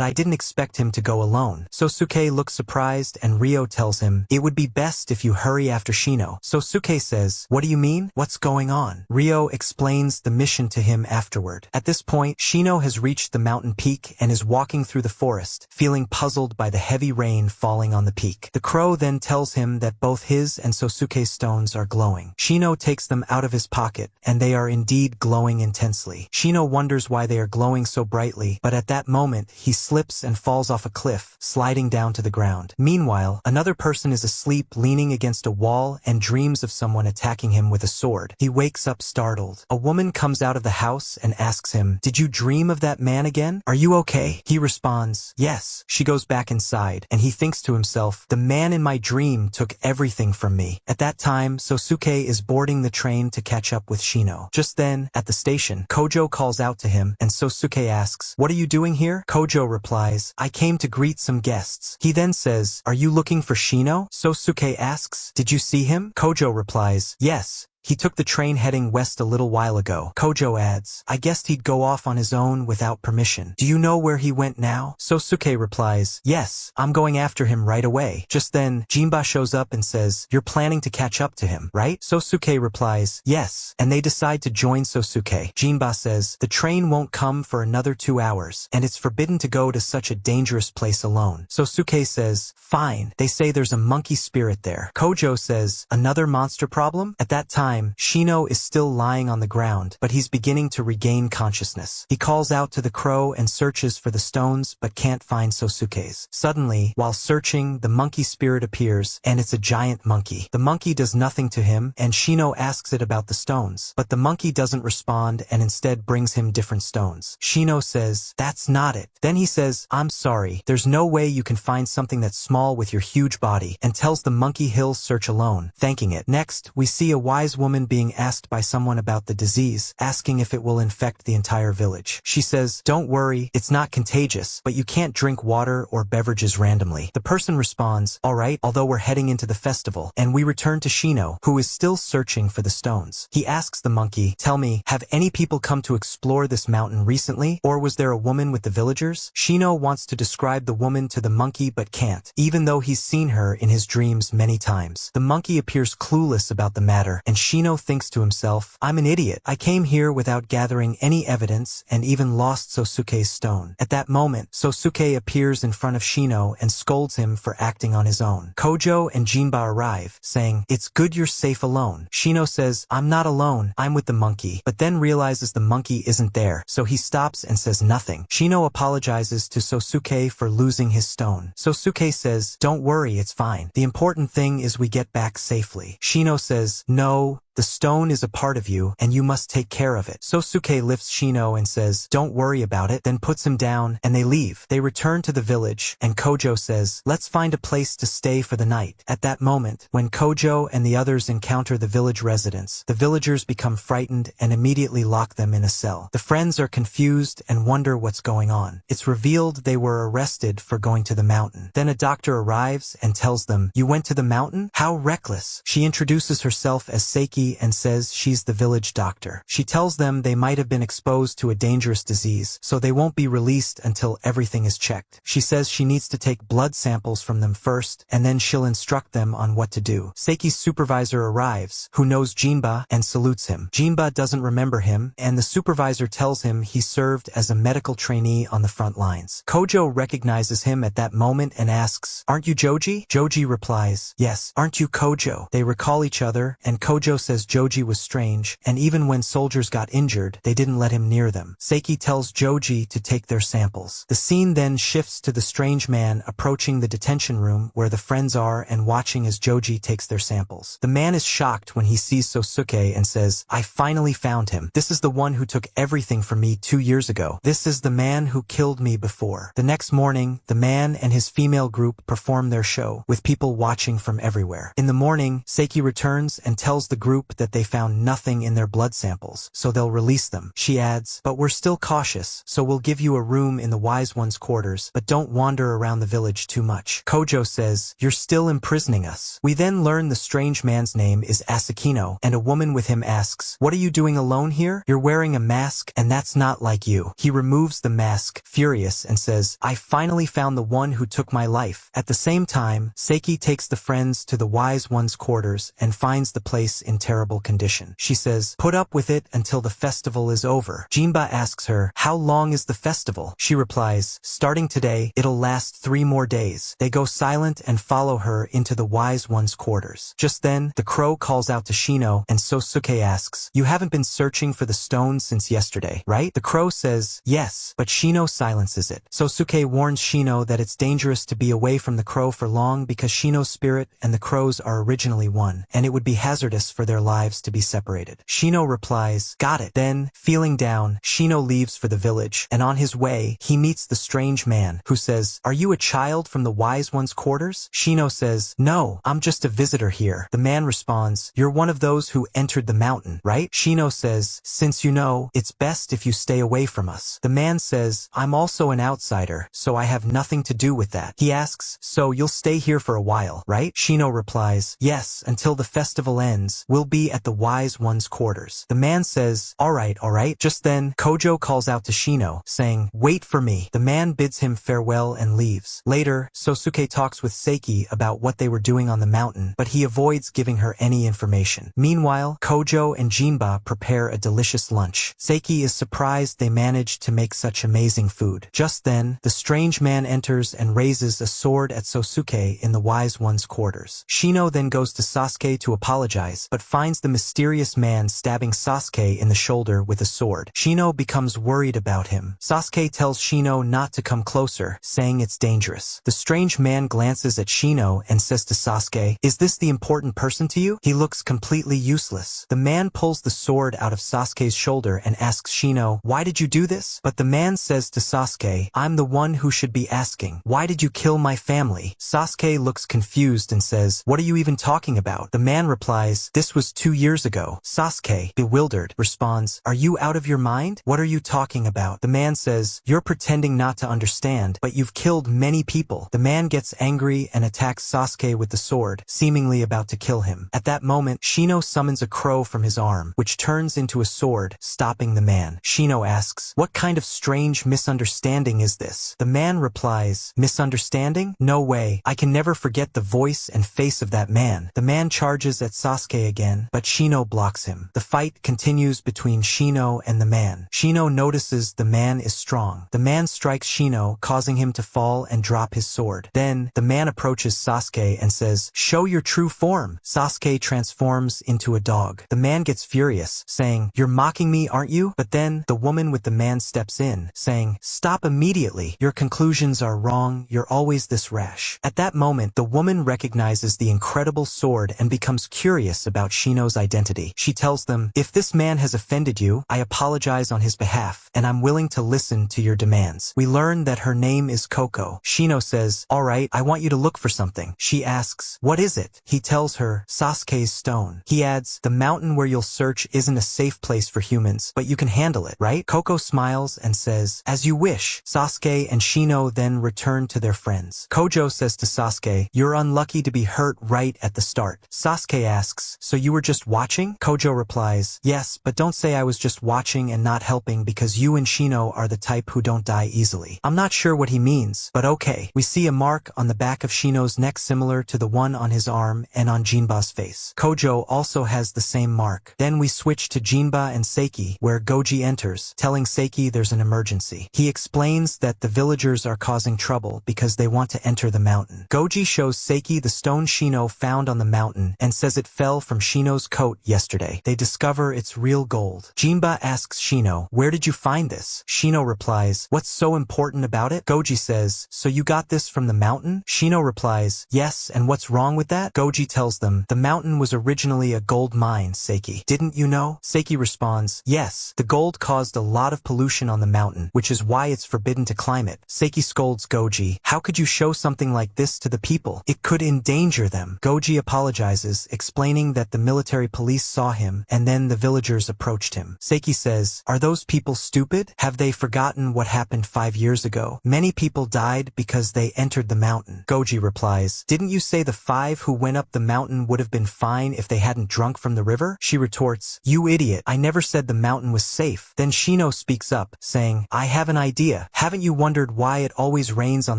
I didn't expect him to go alone." Sosuke looks surprised, and Ryo tells him, "It would be best if you hurry after Shino." Sosuke says, "What do you mean? What's going on?" Ryo explains the mission to him afterward. At this point, Shino has reached the mountain peak and is walking through the forest, feeling puzzled by the heavy rain falling on the peak. The crow then tells him that both his and Sosuke's stones are glowing. Shino takes them out of his pocket, and they are indeed glowing intensely. Shino wonders why they are glowing so brightly, but at that moment, he slips and falls off a cliff, sliding down to the ground. Meanwhile, another person is asleep leaning against a wall and dreams of someone attacking him with a sword. He wakes up startled. A woman comes out of the house and asks him, "Did you dream of that man again? Are you okay?" He responds, "Yes." She goes back inside, and he thinks to himself, "The man in my dream took everything from me." At that time, Sosuke is boarding the train to catch up with Shino. Just then, at the station, Kojo calls out to him, and Sosuke asks, "What are you doing here?" Kojo replies, "I came to greet some guests." He then says, "Are you looking for Shino?" Sosuke asks, "Did you see him?" Kojo replies, "Yes. He took the train heading west a little while ago." Kojo adds, "I guessed he'd go off on his own without permission. Do you know where he went now?" Sosuke replies, "Yes, I'm going after him right away." Just then, Jinba shows up and says, "You're planning to catch up to him, right?" Sosuke replies, "Yes," and they decide to join Sosuke. Jinba says, "The train won't come for another 2 hours, and it's forbidden to go to such a dangerous place alone." Sosuke says, "Fine." They say there's a monkey spirit there. Kojo says, "Another monster problem?" At that time, Shino is still lying on the ground, but he's beginning to regain consciousness. He calls out to the crow and searches for the stones, but can't find Sosuke's. Suddenly, while searching, the monkey spirit appears, and it's a giant monkey. The monkey does nothing to him, and Shino asks it about the stones, but the monkey doesn't respond and instead brings him different stones. Shino says, "That's not it." Then he says, "I'm sorry, there's no way you can find something that's small with your huge body," and tells the monkey he'll search alone, thanking it. Next, we see a wise woman being asked by someone about the disease, asking if it will infect the entire village. She says, "Don't worry, it's not contagious, but you can't drink water or beverages randomly." The person responds, "All right," although we're heading into the festival, and we return to Shino, who is still searching for the stones. He asks the monkey, "Tell me, have any people come to explore this mountain recently, or was there a woman with the villagers?" Shino wants to describe the woman to the monkey but can't, even though he's seen her in his dreams many times. The monkey appears clueless about the matter, and Shino thinks to himself, "I'm an idiot. I came here without gathering any evidence and even lost Sosuke's stone." At that moment, Sosuke appears in front of Shino and scolds him for acting on his own. Kojo and Jinba arrive, saying, "It's good you're safe alone." Shino says, "I'm not alone, I'm with the monkey," but then realizes the monkey isn't there, so he stops and says nothing. Shino apologizes to Sosuke for losing his stone. Sosuke says, "Don't worry, it's fine. The important thing is we get back safely." Shino says, "No, the stone is a part of you, and you must take care of it." Sosuke lifts Shino and says, "Don't worry about it," then puts him down, and they leave. They return to the village, and Kojo says, "Let's find a place to stay for the night." At that moment, when Kojo and the others encounter the village residents, the villagers become frightened and immediately lock them in a cell. The friends are confused and wonder what's going on. It's revealed they were arrested for going to the mountain. Then a doctor arrives and tells them, "You went to the mountain? How reckless." She introduces herself as Seiki and says she's the village doctor. She tells them they might have been exposed to a dangerous disease, so they won't be released until everything is checked. She says she needs to take blood samples from them first, and then she'll instruct them on what to do. Seiki's supervisor arrives, who knows Jinba, and salutes him. Jinba doesn't remember him, and the supervisor tells him he served as a medical trainee on the front lines. Kojo recognizes him at that moment and asks, "Aren't you Joji?" Joji replies, "Yes." "Aren't you Kojo?" They recall each other, and Kojo says Joji was strange, and even when soldiers got injured, they didn't let him near them. Seiki tells Joji to take their samples. The scene then shifts to the strange man approaching the detention room where the friends are and watching as Joji takes their samples. The man is shocked when he sees Sosuke and says, "I finally found him. This is the one who took everything from me 2 years ago. This is the man who killed me before." The next morning, the man and his female group perform their show, with people watching from everywhere. In the morning, Seiki returns and tells the group group that they found nothing in their blood samples, so they'll release them. She adds, but we're still cautious, so we'll give you a room in the Wise One's quarters, but don't wander around the village too much. Kojo says, you're still imprisoning us. We then learn the strange man's name is Asakino, and a woman with him asks, what are you doing alone here? You're wearing a mask, and that's not like you. He removes the mask, furious, and says, I finally found the one who took my life. At the same time, Seiki takes the friends to the Wise One's quarters and finds the place in terrible condition. She says, put up with it until the festival is over. Jinba asks her, how long is the festival? She replies, starting today, it'll last 3 more days. They go silent and follow her into the Wise One's quarters. Just then, the crow calls out to Shino, and Sosuke asks, you haven't been searching for the stone since yesterday, right? The crow says, yes, but Shino silences it. Sosuke warns Shino that it's dangerous to be away from the crow for long because Shino's spirit and the crow's are originally one, and it would be hazardous for their lives to be separated. Shino replies, got it. Then, feeling down, Shino leaves for the village, and on his way, he meets the strange man, who says, are you a child from the Wise One's quarters? Shino says, no, I'm just a visitor here. The man responds, you're one of those who entered the mountain, right? Shino says, since you know, it's best if you stay away from us. The man says, I'm also an outsider, so I have nothing to do with that. He asks, so you'll stay here for a while, right? Shino replies, yes, until the festival ends, we'll be at the Wise One's quarters. The man says, all right. Just then, Kojo calls out to Shino, saying, wait for me. The man bids him farewell and leaves. Later, Sosuke talks with Seiki about what they were doing on the mountain, but he avoids giving her any information. Meanwhile, Kojo and Jinba prepare a delicious lunch. Seiki is surprised they managed to make such amazing food. Just then, the strange man enters and raises a sword at Sosuke in the Wise One's quarters. Shino then goes to Sasuke to apologize, but finds the mysterious man stabbing Sasuke in the shoulder with a sword. Shino becomes worried about him. Sasuke tells Shino not to come closer, saying it's dangerous. The strange man glances at Shino and says to Sasuke, is this the important person to you? He looks completely useless. The man pulls the sword out of Sasuke's shoulder and asks Shino, why did you do this? But the man says to Sasuke, I'm the one who should be asking. Why did you kill my family? Sasuke looks confused and says, what are you even talking about? The man replies, this was 2 years ago. Sasuke, bewildered, responds, are you out of your mind? What are you talking about? The man says, you're pretending not to understand, but you've killed many people. The man gets angry and attacks Sasuke with the sword, seemingly about to kill him. At that moment, Shino summons a crow from his arm, which turns into a sword, stopping the man. Shino asks, what kind of strange misunderstanding is this? The man replies, misunderstanding? No way. I can never forget the voice and face of that man. The man charges at Sasuke again, but Shino blocks him. The fight continues between Shino and the man. Shino notices the man is strong. The man strikes Shino, causing him to fall and drop his sword. Then, the man approaches Sasuke and says, show your true form. Sasuke transforms into a dog. The man gets furious, saying, you're mocking me, aren't you? But then, the woman with the man steps in, saying, stop immediately. Your conclusions are wrong. You're always this rash. At that moment, the woman recognizes the incredible sword and becomes curious about Shino's identity. She tells them, if this man has offended you, I apologize on his behalf, and I'm willing to listen to your demands. We learn that her name is Koko. Shino says, all right, I want you to look for something. She asks, what is it? He tells her, Sasuke's stone. He adds, the mountain where you'll search isn't a safe place for humans, but you can handle it, right? Koko smiles and says, as you wish. Sasuke and Shino then return to their friends. Kojo says to Sasuke, you're unlucky to be hurt right at the start. Sasuke asks, so you were just watching? Kojo replies, yes, but don't say I was just watching and not helping because you and Shino are the type who don't die easily. I'm not sure what he means, but okay. We see a mark on the back of Shino's neck similar to the one on his arm and on Jinba's face. Kojo also has the same mark. Then we switch to Jinba and Seiki, where Goji enters, telling Seiki there's an emergency. He explains that the villagers are causing trouble because they want to enter the mountain. Goji shows Seiki the stone Shino found on the mountain and says it fell from Shino's coat yesterday. They discover it's real gold. Jinba asks Shino, where did you find this? Shino replies, what's so important about it? Goji says, so you got this from the mountain? Shino replies, yes, and what's wrong with that? Goji tells them, the mountain was originally a gold mine, Seiki. Didn't you know? Seiki responds, yes, the gold caused a lot of pollution on the mountain, which is why it's forbidden to climb it. Seiki scolds Goji, how could you show something like this to the people? It could endanger them. Goji apologizes, explaining that the military police saw him, and then the villagers approached him. Seiki says, "Are those people stupid? Have they forgotten what happened 5 years ago? Many people died because they entered the mountain." Goji replies, "Didn't you say the 5 who went up the mountain would have been fine if they hadn't drunk from the river?" She retorts, "You idiot, I never said the mountain was safe." Then Shino speaks up, saying, "I have an idea. Haven't you wondered why it always rains on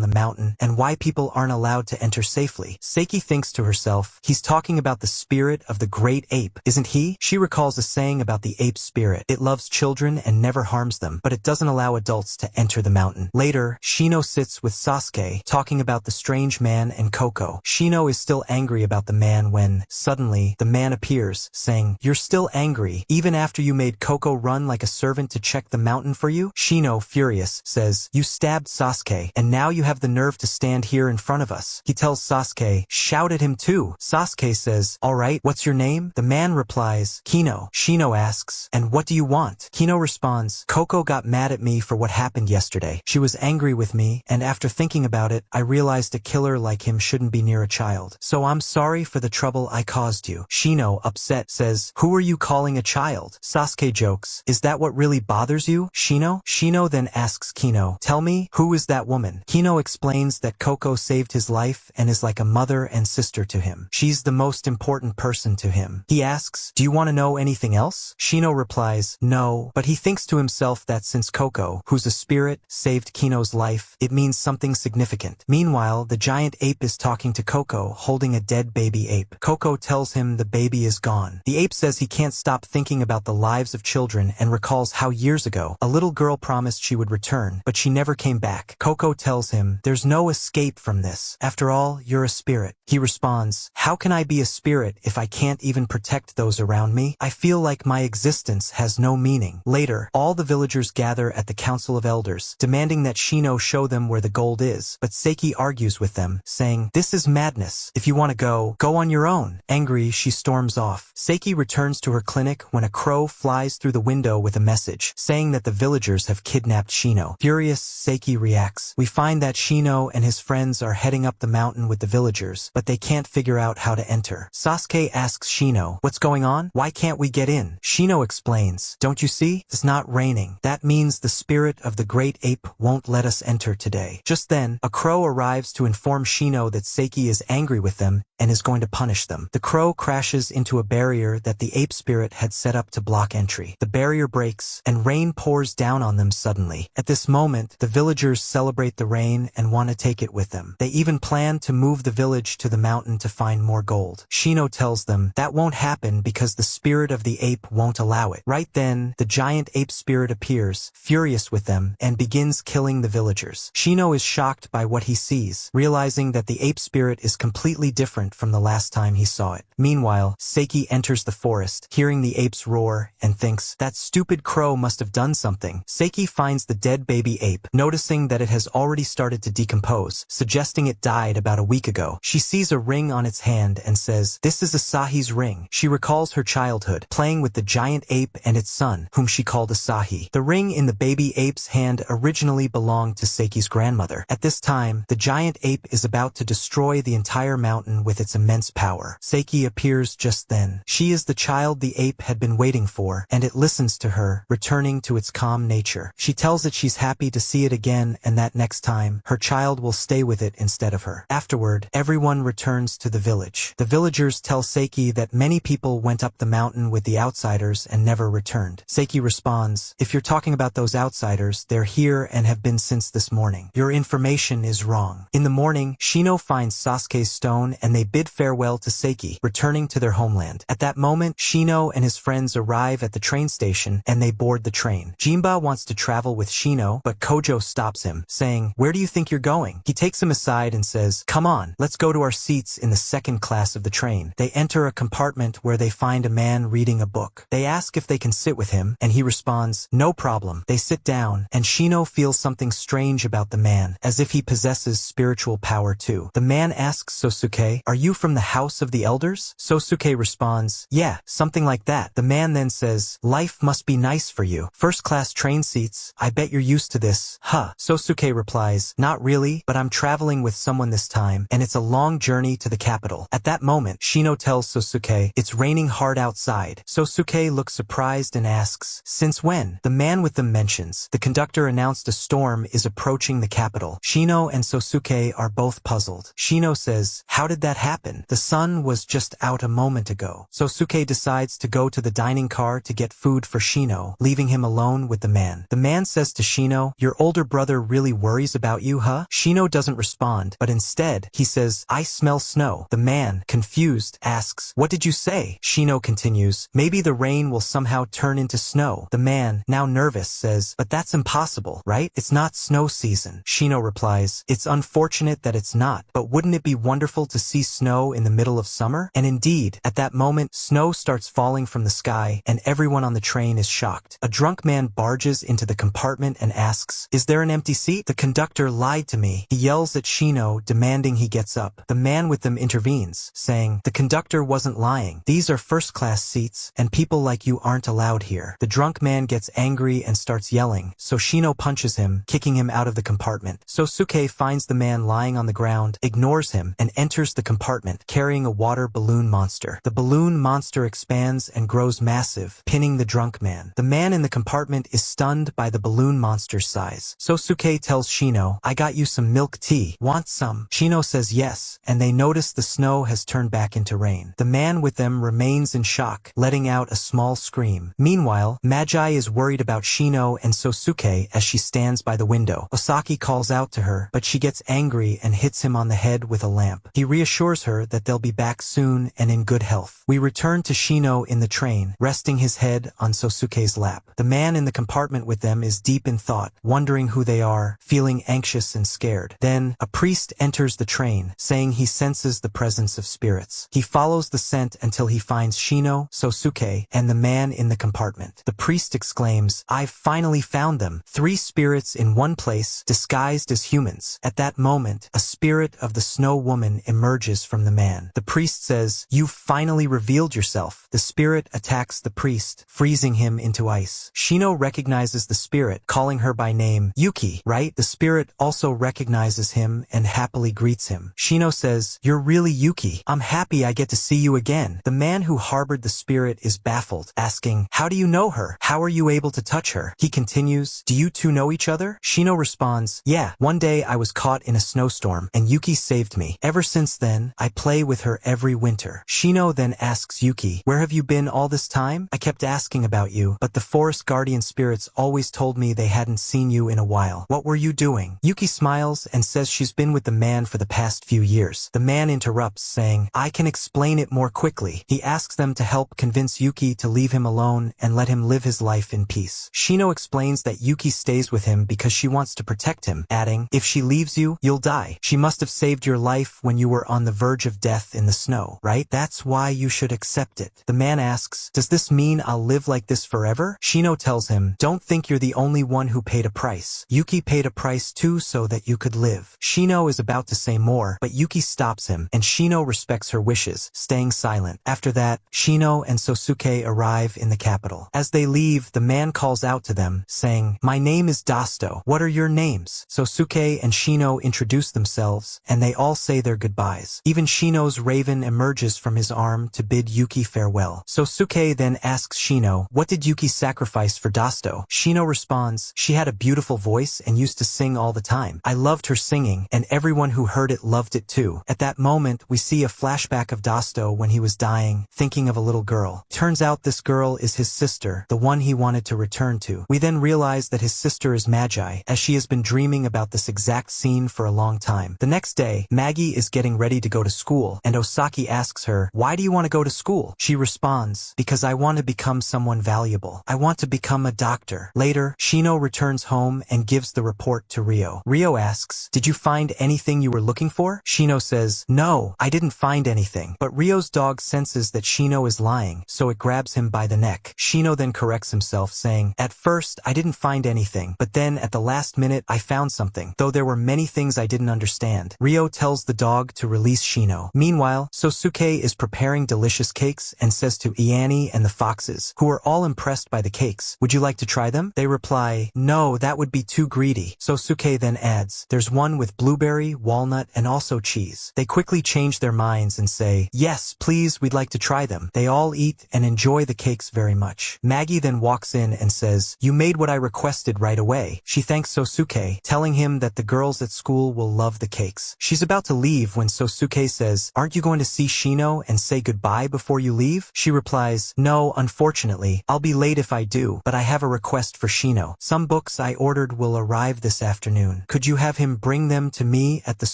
the mountain and why people aren't allowed to enter safely?" Seiki thinks to herself, he's talking about the spirit of the great ape, isn't he? She recalls a saying about the ape spirit. It loves children and never harms them, but it doesn't allow adults to enter the mountain. Later, Shino sits with Sasuke, talking about the strange man and Koko. Shino is still angry about the man when, suddenly, the man appears, saying, "You're still angry, even after you made Koko run like a servant to check the mountain for you?" Shino, furious, says, "You stabbed Sasuke, and now you have the nerve to stand here in front of us." He tells Sasuke, "Shout at him too." Sasuke says, "Alright, what's your name?" The man replies, "Kino." Shino asks, "And what do you want?" Kino responds, "Koko got mad at me for what happened yesterday. She was angry with me, and after thinking about it, I realized a killer like him shouldn't be near a child. So I'm sorry for the trouble I caused you." Shino, upset, says, "Who are you calling a child?" Sasuke jokes, "Is that what really bothers you, Shino?" Shino then asks Kino, "Tell me, who is that woman?" Kino explains that Koko saved his life and is like a mother and sister to him. She's the most important person to him. He asks, "Do you want to know anything else?" Shino replies, "No," but he thinks to himself that since Koko, who's a spirit, saved Kino's life, it means something significant. Meanwhile, the giant ape is talking to Koko, holding a dead baby ape. Koko tells him the baby is gone. The ape says he can't stop thinking about the lives of children and recalls how years ago, a little girl promised she would return, but she never came back. Koko tells him, "There's no escape from this. After all, you're a spirit." He responds, "How can I be a spirit if I can't even protect those around me? I feel like my existence has no meaning." Later, all the villagers gather at the Council of Elders, demanding that Shino show them where the gold is, but Seiki argues with them, saying, "This is madness. If you want to go on your own." Angry, she storms off. Seiki returns to her clinic when a crow flies through the window with a message, saying that the villagers have kidnapped Shino. Furious, Seiki reacts. We find that Shino and his friends are heading up the mountain with the villagers, but they can't figure out how to enter. Sasuke asks Shino, "What's going on? Why can't we get in?" Shino explains, "Don't you see? It's not raining. That means the spirit of the great ape won't let us enter today." Just then, a crow arrives to inform Shino that Seiki is angry with them and is going to punish them. The crow crashes into a barrier that the ape spirit had set up to block entry. The barrier breaks, and rain pours down on them suddenly. At this moment, the villagers celebrate the rain and want to take it with them. They even plan to move the village to the mountain to find more gold. Shino tells them that won't happen because the spirit of the ape won't allow it. Right then, the giant ape spirit appears, furious with them, and begins killing the villagers. Shino is shocked by what he sees, realizing that the ape spirit is completely different from the last time he saw it. Meanwhile, Seiki enters the forest, hearing the apes roar, and thinks, that stupid crow must have done something. Seiki finds the dead baby ape, noticing that it has already started to decompose, suggesting it died about a week ago. She sees a ring on its hand and says, "This is Asahi's ring." She recalls her childhood, playing with the giant ape and its son, whom she called Asahi. The ring in the baby ape's hand originally belonged to Seiki's grandmother. At this time, the giant ape is about to destroy the entire mountain with its immense power. Seiki appears just then. She is the child the ape had been waiting for, and it listens to her, returning to its calm nature. She tells it she's happy to see it again and that next time, her child will stay with it instead of her. Afterward, everyone returns to the village. The villagers tell Seiki that many people went up the mountain with the outsiders and never returned. Seiki responds, "If you're talking about those outsiders, they're here and have been since this morning. Your information is wrong." In the morning, Shino finds Sasuke's stone and they bid farewell to Seiki, returning to their homeland. At that moment, Shino and his friends arrive at the train station and they board the train. Jinba wants to travel with Shino, but Kojo stops him, saying, "Where do you think you're going?" He takes him aside and says, "Come on, let's go to our seats in the second class of the train." They enter a compartment where they find a man reading a book. They ask if they can sit with him, and he responds, "No problem." They sit down, and Shino feels something strange about the man, as if he possesses spiritual power too. The man asks Sosuke, "Are you from the House of the Elders?" Sosuke responds, "Yeah, something like that." The man then says, "Life must be nice for you. First-class train seats, I bet you're used to this, huh?" Sosuke replies, "Not really, but I'm traveling with someone this time, and it's a long journey to the capital." At that moment, Shino tells Sosuke Sosuke, "It's raining hard outside." Sosuke looks surprised and asks, "Since when?" The man with them mentions, "The conductor announced a storm is approaching the capital." Shino and Sosuke are both puzzled. Shino says, "How did that happen? The sun was just out a moment ago." Sosuke decides to go to the dining car to get food for Shino, leaving him alone with the man. The man says to Shino, "Your older brother really worries about you, huh?" Shino doesn't respond, but instead, he says, "I smell snow." The man, confused, asks, "What did you say?" Shino continues, "Maybe the rain will somehow turn into snow." The man, now nervous, says, "But that's impossible, right? It's not snow season." Shino replies, "It's unfortunate that it's not, but wouldn't it be wonderful to see snow in the middle of summer?" And indeed, at that moment, snow starts falling from the sky, and everyone on the train is shocked. A drunk man barges into the compartment and asks, "Is there an empty seat?" "The conductor lied to me." He yells at Shino, demanding he gets up. The man with them intervenes, saying, "The conductor wasn't lying. These are first-class seats, and people like you aren't allowed here." The drunk man gets angry and starts yelling, so Shino punches him, kicking him out of the compartment. Sosuke finds the man lying on the ground, ignores him, and enters the compartment, carrying a water balloon monster. The balloon monster expands and grows massive, pinning the drunk man. The man in the compartment is stunned by the balloon monster's size. Sosuke tells Shino, "I got you some milk tea. Want some?" Shino says yes, and they notice the snow has turned back into rain. The man with them remains in shock, letting out a small scream. Meanwhile, Magi is worried about Shino and Sosuke as she stands by the window. Osaki calls out to her, but she gets angry and hits him on the head with a lamp. He reassures her that they'll be back soon and in good health. We return to Shino in the train, resting his head on Sosuke's lap. The man in the compartment with them is deep in thought, wondering who they are, feeling anxious and scared. Then, a priest enters the train, saying he senses the presence of spirits. He follows the scent until he finds Shino, Sosuke, and the man in the compartment. The priest exclaims, "I've finally found them. 3 spirits in one place, disguised as humans." At that moment, a spirit of the snow woman emerges from the man. The priest says, "You've finally revealed yourself." The spirit attacks the priest, freezing him into ice. Shino recognizes the spirit, calling her by name, "Yuki, right?" The spirit also recognizes him and happily greets him. Shino says, "You're really Yuki. I'm happy I get to see you again." The man who harbored the spirit is baffled, asking, "How do you know her? How are you able to touch her?" He continues, "Do you two know each other?" Shino responds, "Yeah, one day I was caught in a snowstorm, and Yuki saved me. Ever since then, I play with her every winter." Shino then asks Yuki, "Where have you been all this time? I kept asking about you, but the forest guardian spirits always told me they hadn't seen you in a while. What were you doing?" Yuki smiles and says she's been with the man for the past few years. The man interrupts, saying, "I can explain it more quickly." He asks them to help convince Yuki to leave him alone and let him live his life in peace. Shino explains that Yuki stays with him because she wants to protect him, adding, "If she leaves you, you'll die. She must have saved your life when you were on the verge of death in the snow, right? That's why you should accept it." The man asks, "Does this mean I'll live like this forever?" Shino tells him, "Don't think you're the only one who paid a price. Yuki paid a price too so that you could live." Shino is about to say more, but Yuki stops him, and Shino respects her wishes, staying silent. After that, Shino and Sosuke arrive in the capital. As they leave, the man calls out to them, saying, "My name is Dasto. What are your names?" Sosuke and Shino introduce themselves, and they all say their goodbyes. Even Shino's raven emerges from his arm to bid Yuki farewell. Sosuke then asks Shino, "What did Yuki sacrifice for Dasto?" Shino responds, "She had a beautiful voice and used to sing all the time. I loved her singing, and everyone who heard it loved it too." At that moment, we see a flashback of Dasto when he was dying, thinking of a little girl. Turns out this girl is his sister, the one he wanted to return to. We then realize that his sister is Magi, as she has been dreaming about this exact scene for a long time. The next day, Maggie is getting ready to go to school, and Osaki asks her, "Why do you want to go to school?" She responds, "Because I want to become someone valuable. I want to become a doctor." Later, Shino returns home and gives the report to Ryo. Ryo asks, "Did you find anything you were looking for?" Shino says, "No, I didn't find anything." But Ryo's dog senses that Shino is lying, so it grabs him by the neck. Shino then corrects himself, saying, "At first, I didn't find anything, but then at the last minute, I found something, though there were many things I didn't understand." Ryo tells the dog to release Shino. Meanwhile, Sosuke is preparing delicious cakes and says to Iani and the foxes, who are all impressed by the cakes, "Would you like to try them?" They reply, "No, that would be too greedy." Sosuke then adds, "There's one with blueberry, walnut, and also cheese." They quickly change their minds and say, "Yes, please." please, we'd like to try them. They all eat and enjoy the cakes very much. Maggie then walks in and says, you made what I requested right away. She thanks Sosuke, telling him that the girls at school will love the cakes. She's about to leave when Sosuke says, aren't you going to see Shino and say goodbye before you leave? She replies, no, unfortunately, I'll be late if I do, but I have a request for Shino. Some books I ordered will arrive this afternoon. Could you have him bring them to me at the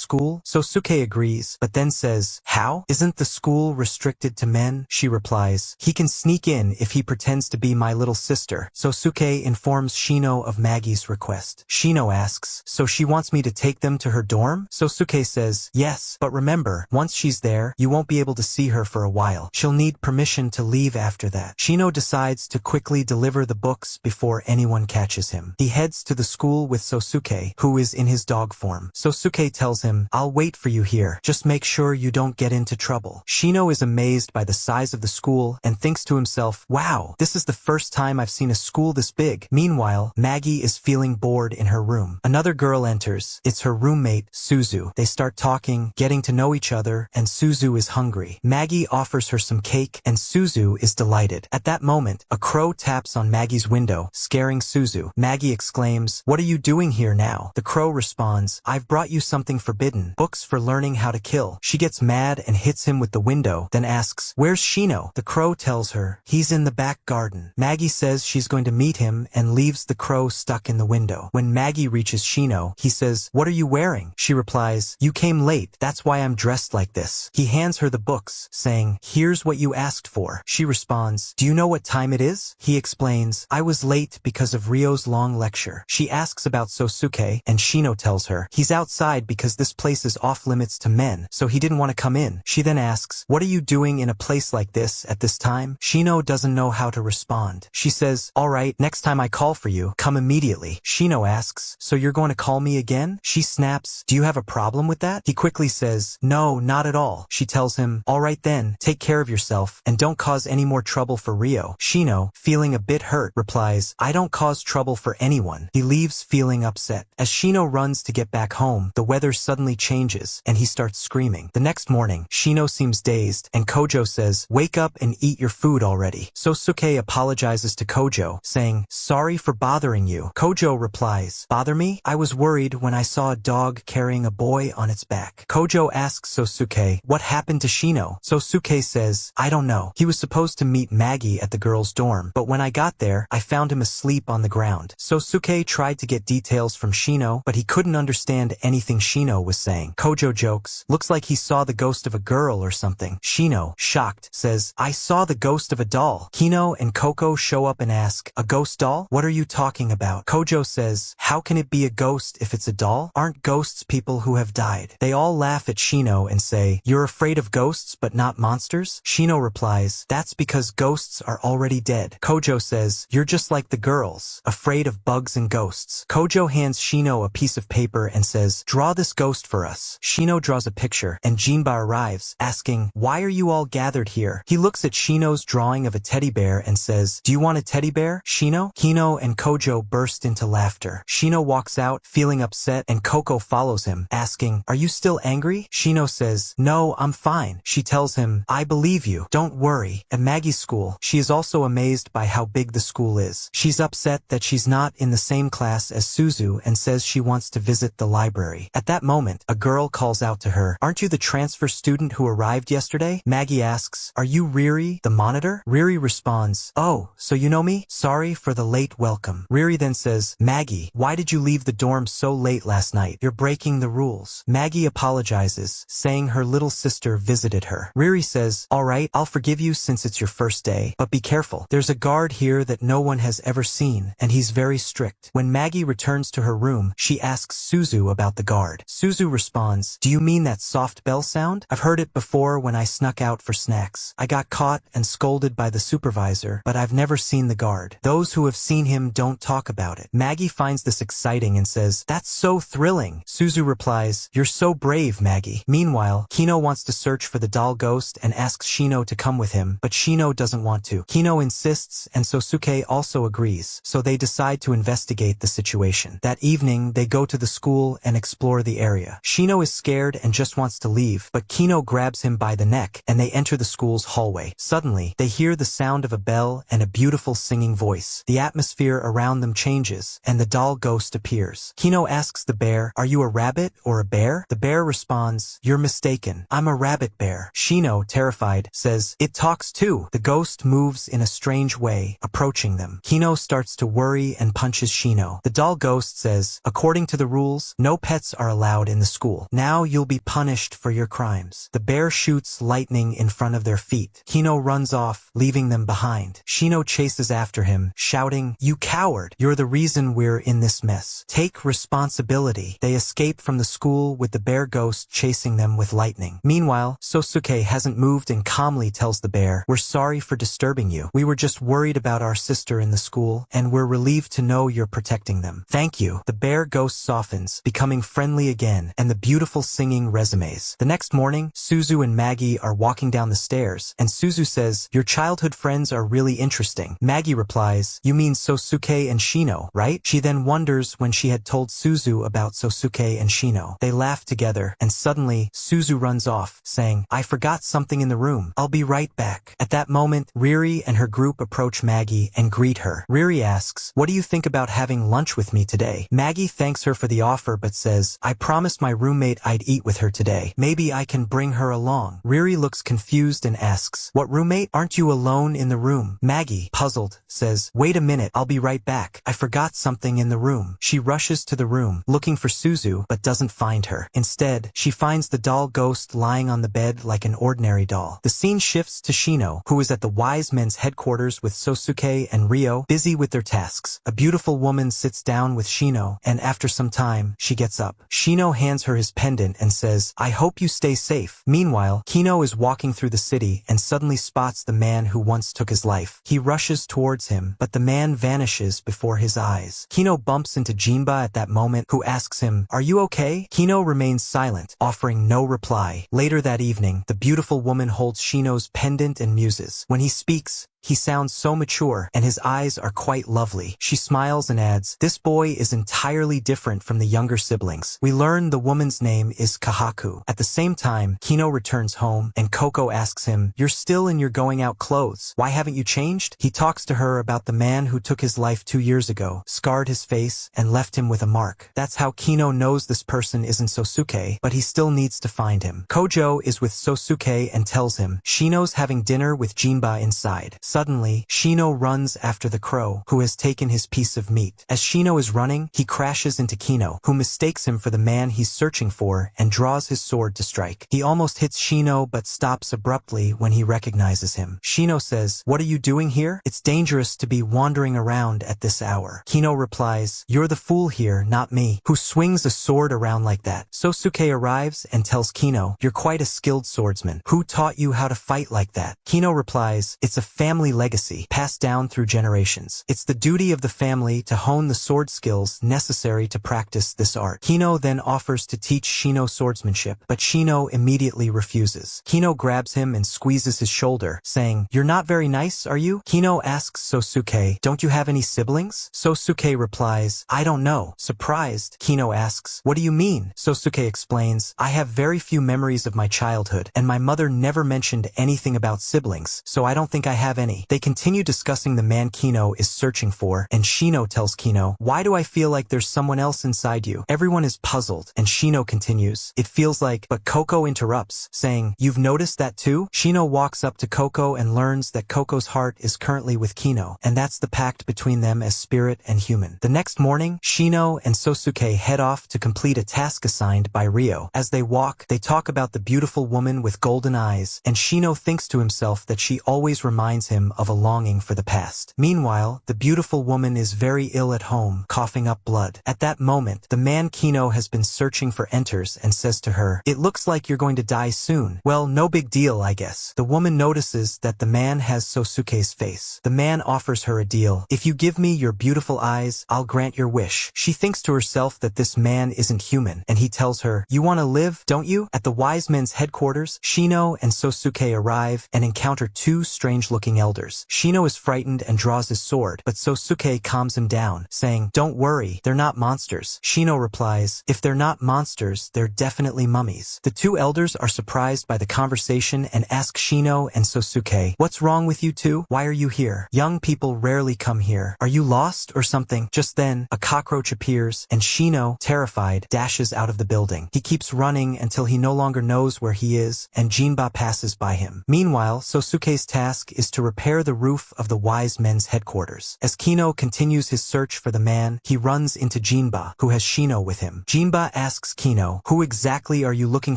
school? Sosuke agrees, but then says, how? Isn't the school restricted to men? She replies, he can sneak in if he pretends to be my little sister. Sosuke informs Shino of Maggie's request. Shino asks, so she wants me to take them to her dorm? Sosuke says, yes, but remember, once she's there, you won't be able to see her for a while. She'll need permission to leave after that. Shino decides to quickly deliver the books before anyone catches him. He heads to the school with Sosuke, who is in his dog form. Sosuke tells him, I'll wait for you here. Just make sure you don't get into trouble. Shino is amazed by the size of the school and thinks to himself, wow, this is the first time I've seen a school this big. Meanwhile, Maggie is feeling bored in her room. Another girl enters. It's her roommate, Suzu. They start talking, getting to know each other, and Suzu is hungry. Maggie offers her some cake, and Suzu is delighted. At that moment, a crow taps on Maggie's window, scaring Suzu. Maggie exclaims, what are you doing here now? The crow responds, I've brought you something forbidden, books for learning how to kill. She gets mad and hits him with the window, then asks, where's Shino? The crow tells her, he's in the back garden. Maggie says she's going to meet him and leaves the crow stuck in the window. When Maggie reaches Shino, he says, what are you wearing? She replies, you came late, that's why I'm dressed like this. He hands her the books, saying, here's what you asked for. She responds, do you know what time it is? He explains, I was late because of Ryo's long lecture. She asks about Sosuke, and Shino tells her, he's outside because this place is off limits to men, so he didn't want to come in. She then asks, what are you doing in a place like this at this time? Shino doesn't know how to respond. She says, all right, next time I call for you, come immediately. Shino asks, so you're going to call me again? She snaps, do you have a problem with that? He quickly says, no, not at all. She tells him, all right then, take care of yourself, and don't cause any more trouble for Ryo. Shino, feeling a bit hurt, replies, I don't cause trouble for anyone. He leaves feeling upset. As Shino runs to get back home, the weather suddenly changes, and he starts screaming. The next morning, Shino seems dazed, and Kojo says, wake up and eat your food already. Sosuke apologizes to Kojo, saying, sorry for bothering you. Kojo replies, bother me? I was worried when I saw a dog carrying a boy on its back. Kojo asks Sosuke, what happened to Shino? Sosuke says, I don't know. He was supposed to meet Maggie at the girls' dorm, but when I got there, I found him asleep on the ground. Sosuke tried to get details from Shino, but he couldn't understand anything Shino was saying. Kojo jokes, looks like he saw the ghost of a girl or something. Shino, shocked, says, I saw the ghost of a doll. Kino and Koko show up and ask, a ghost doll? What are you talking about? Kojo says, how can it be a ghost if it's a doll? Aren't ghosts people who have died? They all laugh at Shino and say, you're afraid of ghosts but not monsters? Shino replies, that's because ghosts are already dead. Kojo says, you're just like the girls, afraid of bugs and ghosts. Kojo hands Shino a piece of paper and says, draw this ghost for us. Shino draws a picture, and Jinba arrives, asking, why are you all gathered here? He looks at Shino's drawing of a teddy bear and says, do you want a teddy bear, Shino? Kino and Kojo burst into laughter. Shino walks out, feeling upset, and Koko follows him, asking, are you still angry? Shino says, no, I'm fine. She tells him, I believe you. Don't worry. At Maggie's school, she is also amazed by how big the school is. She's upset that she's not in the same class as Suzu and says she wants to visit the library. At that moment, a girl calls out to her, aren't you the transfer student who arrived yesterday? Maggie asks, are you Riri, the monitor? Riri responds, oh, so you know me? Sorry for the late welcome. Riri then says, Maggie, why did you leave the dorm so late last night? You're breaking the rules. Maggie apologizes, saying her little sister visited her. Riri says, all right, I'll forgive you since it's your first day, but be careful. There's a guard here that no one has ever seen, and he's very strict. When Maggie returns to her room, she asks Suzu about the guard. Suzu responds, do you mean that soft bell sound? I've heard it before when I snuck out for snacks. I got caught and scolded by the supervisor, but I've never seen the guard. Those who have seen him don't talk about it. Maggie finds this exciting and says, that's so thrilling. Suzu replies, you're so brave, Maggie. Meanwhile, Kino wants to search for the doll ghost and asks Shino to come with him, but Shino doesn't want to. Kino insists, and Sosuke also agrees, so they decide to investigate the situation. That evening, they go to the school and explore the area. Shino is scared and just wants to leave, but Kino grabs him by the neck back, and they enter the school's hallway. Suddenly, they hear the sound of a bell and a beautiful singing voice. The atmosphere around them changes, and the doll ghost appears. Kino asks the bear, "Are you a rabbit or a bear?" The bear responds, "You're mistaken. I'm a rabbit bear." Shino, terrified, says, "It talks too." The ghost moves in a strange way, approaching them. Kino starts to worry and punches Shino. The doll ghost says, "According to the rules, no pets are allowed in the school. Now you'll be punished for your crimes." The bear shoots lightning in front of their feet. Kino runs off, leaving them behind. Shino chases after him, shouting, "You coward! You're the reason we're in this mess. Take responsibility." They escape from the school with the bear ghost chasing them with lightning. Meanwhile, Sosuke hasn't moved and calmly tells the bear, "We're sorry for disturbing you. We were just worried about our sister in the school, and we're relieved to know you're protecting them. Thank you." The bear ghost softens, becoming friendly again, and the beautiful singing resumes. The next morning, Suzu and Maggie are walking down the stairs, and Suzu says, "Your childhood friends are really interesting." Maggie replies, "You mean Sosuke and Shino, right?" She then wonders when she had told Suzu about Sosuke and Shino. They laugh together, and suddenly, Suzu runs off, saying, "I forgot something in the room. I'll be right back." At that moment, Riri and her group approach Maggie and greet her. Riri asks, "What do you think about having lunch with me today?" Maggie thanks her for the offer but says, "I promised my roommate I'd eat with her today. Maybe I can bring her along." Riri looks confused and asks, "What roommate? Aren't you alone in the room?" Maggie, puzzled, says, "Wait a minute, I'll be right back. I forgot something in the room." She rushes to the room, looking for Suzu, but doesn't find her. Instead, she finds the doll ghost lying on the bed like an ordinary doll. The scene shifts to Shino, who is at the wise men's headquarters with Sosuke and Ryo, busy with their tasks. A beautiful woman sits down with Shino, and after some time, she gets up. Shino hands her his pendant and says, "I hope you stay safe." Meanwhile, Kino is walking through the city and suddenly spots the man who once took his life. He rushes towards him, but the man vanishes before his eyes. Kino bumps into Jinba at that moment, who asks him, "Are you okay?" Kino remains silent, offering no reply. Later that evening, the beautiful woman holds Shino's pendant and muses. When he speaks, he sounds so mature, and his eyes are quite lovely. She smiles and adds, "This boy is entirely different from the younger siblings." We learn the woman's name is Kahaku. At the same time, Kino returns home, and Koko asks him, "You're still in your going out clothes. Why haven't you changed?" He talks to her about the man who took his life 2 years ago, scarred his face, and left him with a mark. That's how Kino knows this person isn't Sosuke, but he still needs to find him. Kojo is with Sosuke and tells him, Shino's having dinner with Jinba inside. Suddenly, Shino runs after the crow, who has taken his piece of meat. As Shino is running, he crashes into Kino, who mistakes him for the man he's searching for and draws his sword to strike. He almost hits Shino but stops abruptly when he recognizes him. Shino says, "What are you doing here? It's dangerous to be wandering around at this hour." Kino replies, "You're the fool here, not me. Who swings a sword around like that?" Sosuke arrives and tells Kino, "You're quite a skilled swordsman. Who taught you how to fight like that?" Kino replies, "It's a family legacy, passed down through generations. It's the duty of the family to hone the sword skills necessary to practice this art." Kino then offers to teach Shino swordsmanship, but Shino immediately refuses. Kino grabs him and squeezes his shoulder, saying, "You're not very nice, are you?" Kino asks Sosuke, "Don't you have any siblings?" Sosuke replies, "I don't know." Surprised, Kino asks, "What do you mean?" Sosuke explains, "I have very few memories of my childhood, and my mother never mentioned anything about siblings, so I don't think I have any." They continue discussing the man Kino is searching for, and Shino tells Kino, "Why do I feel like there's someone else inside you?" Everyone is puzzled, and Shino continues, "It feels like," but Koko interrupts, saying, "You've noticed that too?" Shino walks up to Koko and learns that Koko's heart is currently with Kino, and that's the pact between them as spirit and human. The next morning, Shino and Sosuke head off to complete a task assigned by Ryo. As they walk, they talk about the beautiful woman with golden eyes, and Shino thinks to himself that she always reminds him of a longing for the past. Meanwhile, the beautiful woman is very ill at home, coughing up blood. At that moment, the man Kino has been searching for enters and says to her, "It looks like you're going to die soon." "Well, no big deal, I guess." The woman notices that the man has Sosuke's face. The man offers her a deal. "If you give me your beautiful eyes, I'll grant your wish." She thinks to herself that this man isn't human, and he tells her, "You want to live, don't you?" At the wise men's headquarters, Shino and Sosuke arrive and encounter two strange-looking elders. Shino is frightened and draws his sword, but Sosuke calms him down, saying, "Don't worry, they're not monsters." Shino replies, "If they're not monsters, they're definitely mummies." The two elders are surprised by the conversation and ask Shino and Sosuke, "What's wrong with you two? Why are you here? Young people rarely come here. Are you lost or something?" Just then, a cockroach appears, and Shino, terrified, dashes out of the building. He keeps running until he no longer knows where he is, and Jinba passes by him. Meanwhile, Sosuke's task is to repair the roof of the wise men's headquarters. As Kino continues his search for the man, he runs into Jinba, who has Shino with him. Jinba asks Kino, "Who exactly are you looking